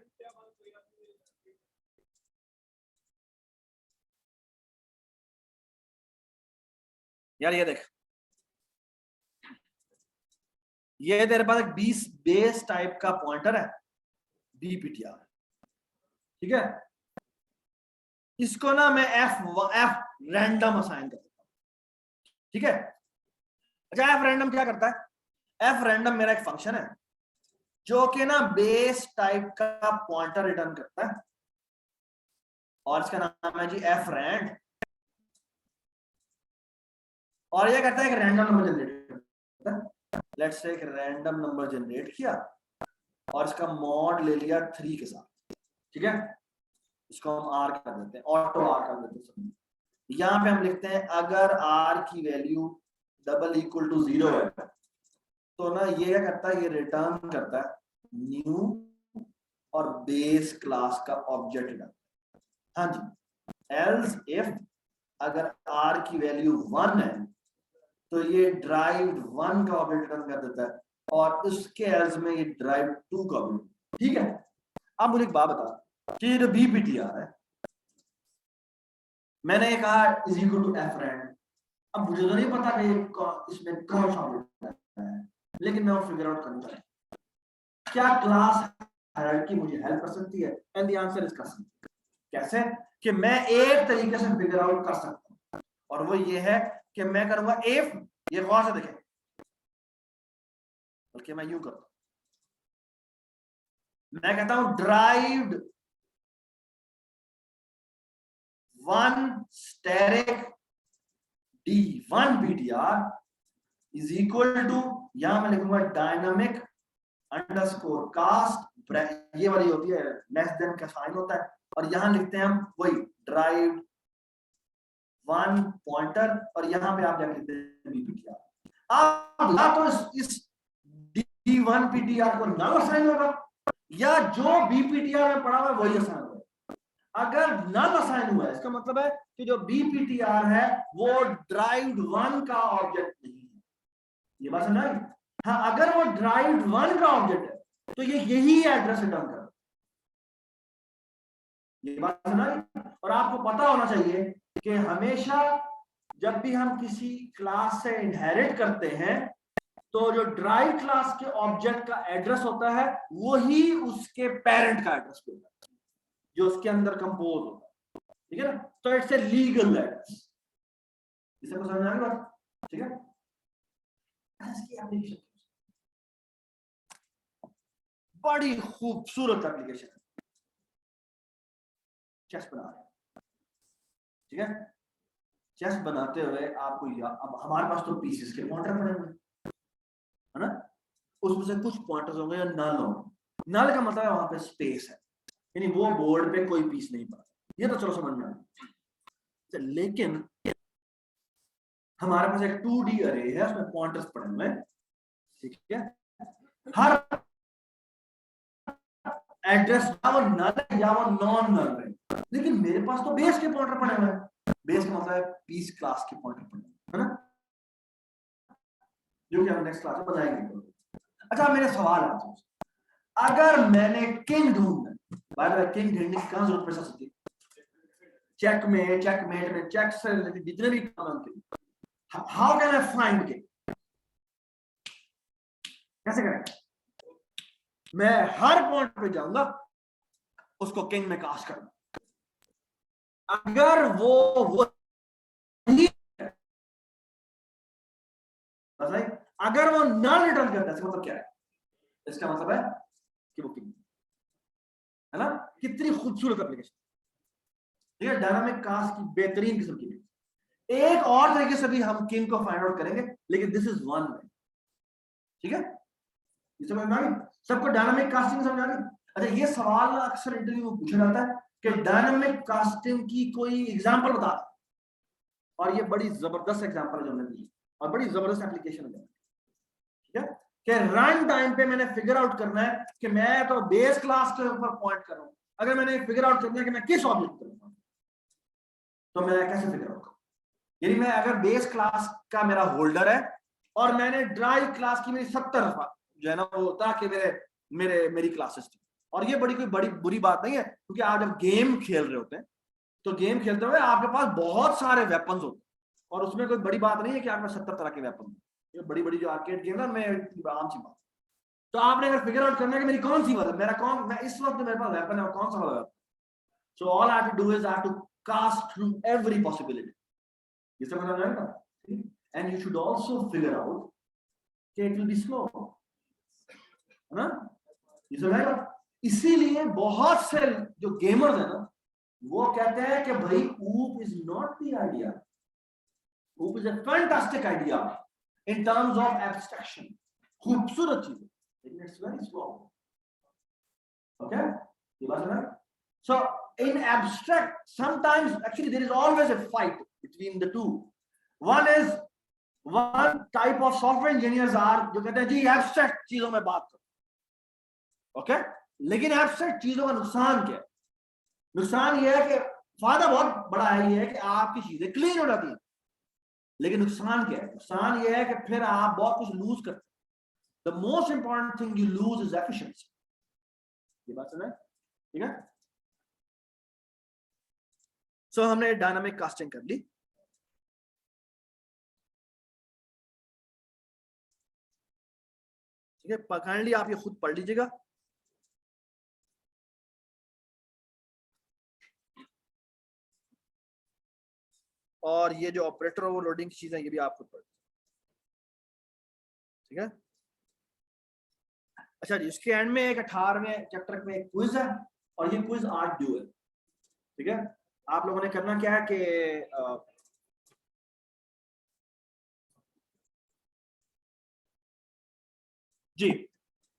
Speaker 1: यार ये देख, ये तेरे पास एक 20 बेस टाइप का पॉइंटर है बीपीटीआर। ठीक है, इसको ना मैं एफ रैंडम असाइन कर देता हूं। ठीक है, अच्छा एफ रैंडम क्या करता है? एफ रैंडम मेरा एक फंक्शन है जो कि ना बेस टाइप का पॉइंटर रिटर्न करता है और इसका नाम है जी एफ रैंड। और ये करता है एक रैंडम नंबर जनरेट करता है। लेट्स से एक रैंडम नंबर जनरेट किया और इसका मॉड ले लिया 3 के साथ। ठीक है, इसको हम आर कर देते हैं, ऑटो आर कर देते हैं। यहां पे हम लिखते हैं अगर आर की वैल्यू डबल इक्वल टू 0 है तो ना ये क्या करता है? ये रिटर्न करता है न्यू और बेस क्लास का ऑब्जेक्ट रिटर्न। हाँ जी, एल्स इफ अगर आर की वैल्यू 1 है तो ये ड्राइव 1 का ऑब्जेक्ट रिटर्न कर देता है और उसके एल्स में ये ड्राइव 2 का ऑब्जेक्ट। ठीक है, अब मुझे एक बात बता कि ये जो बीपीटीआर है, मैंने ये कहा is equal to F rand. अब मुझे तो नहीं पता कि इसमें कौन सा ऑब्जेक्ट है, लेकिन मैं वो फिगर आउट करना चाहता हूं। क्या क्लास हायरार्की मुझे हेल्प कर सकती है? एंड द आंसर इज कैसे? कि मैं एक तरीके से फिगर आउट कर सकता हूं और वो ये है कि मैं करूंगा इफ, ये गौर से देखें, बल्कि मैं यूं करूंगा, मैं कहता हूं derived 1 static D1 BTR is equal to, यहां मैं लिखूंगा डायनामिक अंडरस्कोर कास्ट, ये वाली होती है लेस देन का साइन होता है, और यहां लिखते हैं हम वही ड्राइव्ड वन पॉइंटर और यहाँ पे आप क्या कहते हैं बीपीटीआर। आप या तो इस D1 PTR को नल असाइन होगा या जो बीपीटीआर में पड़ा हुआ है वही असाइन होगा। अगर नल असाइन हुआ है इसका मतलब है कि जो बीपीटीआर है वो ड्राइव्ड वन का ऑब्जेक्ट नहीं है। ये बात समझ आई? हाँ, अगर वो ड्राइव्ड वन का ऑब्जेक्ट है तो ये यही एड्रेस रिटर्न कर। ये बात समझ आई? और आपको पता होना चाहिए कि हमेशा जब भी हम किसी क्लास से इनहेरिट करते हैं तो जो ड्राइव क्लास के ऑब्जेक्ट का एड्रेस होता है वही उसके पेरेंट का एड्रेस होता है जो उसके अंदर कंपोज होता है। ठीक है ना? तो इट्स ए लीगल एड्रेस। इसे को समझ आ गई बात? ठीक है? इसकी एप्लीकेशन बड़ी खूबसूरत एप्लीकेशन है। चेस बना रहे हैं, ठीक है? चेस बनाते हुए आपको अब हमारे पास तो पीसेस के पॉइंटर पड़े हुए है ना, उसमें से कुछ पॉइंटर्स होंगे या नल होंगे। नल का मतलब है वहां पे स्पेस है, यानी वो बोर्ड पे कोई पीस नहीं पड़ा। ये तो चलो समझ में आ गया। लेकिन हमारे पास एक 2D अरे है, उसमें पॉइंटर्स पड़े हुए हैं, ठीक है? हर एड्रेस या वो नल है या वो नॉन नल है, लेकिन मेरे पास तो बेस के पॉइंटर पड़े हुए हैं। बेस का मतलब है पीस क्लास के पॉइंटर पड़े हुए हैं, है ना, जो कि हम नेक्स्ट क्लास में बताएंगे। अच्छा, मेरे सवाल है, अगर मैंने किंग ढूंढना, बाय द वे किंग ढूंढने की कहां जरूरत पड़ सकती है? चेकमेट में चेक से रिलेटेड जितने भी काम हैं, how can I find king? कैसे करें? मैं हर पॉइंट पे जाऊंगा, उसको किंग में कास्ट करूंगा। अगर वो नहीं है, अगर वो नल रिटर्न करता है, इसका मतलब क्या है? इसका मतलब है कि वो किंग है ना। कितनी खूबसूरत एप्लीकेशन, ठीक है? डायनामिक कास्ट की बेहतरीन किस्म की। एक और तरीके से भी हम किंग को फाइंड आउट करेंगे, लेकिन दिस इज वन वे, ठीक है? ये समझ में आ गई सबको? डायनामिक कास्टिंग समझ आ गई? अच्छा, ये सवाल अक्सर इंटरव्यू में पूछा जाता है कि डायनामिक कास्टिंग की कोई एग्जांपल बता, और ये बड़ी जबरदस्त एग्जांपल है जो हमने दी और बड़ी जबरदस्त एप्लीकेशन है, ठीक है? कि रन टाइम पे मैंने फिगर आउट करना है कि मैं तो बेस क्लास के ऊपर पॉइंट कर रहा हूं। अगर मैंने फिगर आउट करना है कि मैं किस ऑब्जेक्ट करूंगा, तो मैं कैसे फिगर आउट करूं? यानी मैं अगर बेस क्लास का मेरा होल्डर है और मैंने ड्राइव क्लास की मेरी 70 जो है ना वो होता कि मेरी क्लासेस थी, और ये कोई बड़ी बुरी बात नहीं है, क्योंकि आप जब गेम खेल रहे होते हैं तो गेम खेलते हुए आपके पास बहुत सारे वेपन्स होते हैं, और उसमें कोई बड़ी बात नहीं है कि आपके 70 तरह के वेपन। ये बड़ी जो आर्केड गेम है, मैं आम सी बात। तो आपने अगर फिगर आउट करना है कि मेरी कौन सी वाला, मैं इस वक्त मेरे पास वेपन है, कौन सा वाला weapon, so all I have to do is I have to cast through every possibility. ये समझ आ जाएगा? And you should also figure out कि इट विल बी स्लो, है ना? ये समझ आएगा? इसीलिए बहुत से जो गेमर्स है ना, वो कहते हैं कि भाई ऊप इज नॉट द आइडिया, ऊप is a fantastic idea in terms of abstraction, खूबसूरत चीज, लेकिन इट्स वेरी स्लो। ओके, ये बात है। So in abstract sometimes actually there is always a fight between the two. One type of software engineers are जो कहते हैं जी abstract चीजों में बात करो, ओके? लेकिन एब्स्ट्रैक्ट चीजों का नुकसान क्या है? नुकसान ये है कि फायदा बहुत बड़ा है, ये है कि आपकी चीजें क्लीन हो जाती हैं, लेकिन नुकसान क्या है? नुकसान ये है कि फिर आप बहुत कुछ लूज करते हैं। The most important thing you lose is efficiency. ये बात सुना है? ठीक है? सो हमने डायनामिक कास्टिंग कर ली, ठीक है? काइंडली आप ये खुद पढ़ लीजिएगा। और ये जो ऑपरेटर ओवरलोडिंग की चीजें ये भी आप खुद पढ़, ठीक है? अच्छा जी, इसके एंड में एक 18वें चैप्टर में एक क्विज है, और ये क्विज आज ड्यू है, ठीक है? आप लोगों ने करना क्या है कि जी,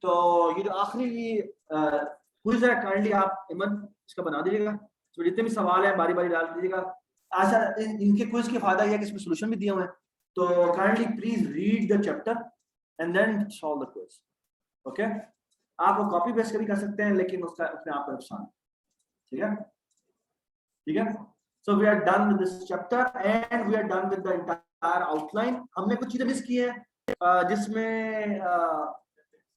Speaker 1: तो ये जो आखिरी क्विज है, काइंडली आप इमन इसका बना दीजिएगा। तो जितने भी सवाल हैं बारी बारी डाल दीजिएगा। अच्छा, इनके क्विज के फायदा यह है कि इसमें सॉल्यूशन भी दिए हुए हैं, तो kindly please read the chapter and then solve the quiz. Okay, आप वो कॉपी पेस्ट भी कर सकते हैं, लेकिन उसका उसमें आपका नुकसान है। ठीक है, ठीक है। So we are done with this chapter and we are done with the entire outline. हमने कुछ चीजें मिस की हैं जिसमें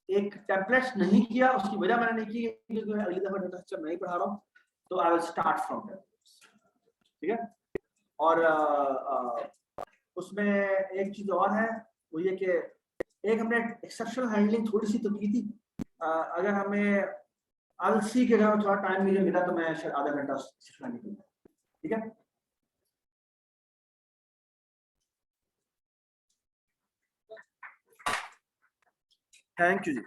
Speaker 1: एक टेम्पलेट्स नहीं किया, उसकी वजह मैंने नहीं की क्योंकि मैं अगली दफा डेटा स्ट्रक्चर नहीं पढ़ा रहा हूँ, तो I will start from templates. ठीक है, और उसमें एक चीज और है, वो ये कि एक हमने एक्सेप्शनल हैंडलिंग थोड़ी सी तो की थी। अगर हमें आलसी के अगर थोड़ा टाइम मुझे मिला तो मैं शायद आधा घंटा सिखाने के लिए। ठीक है, थैंक यू जी।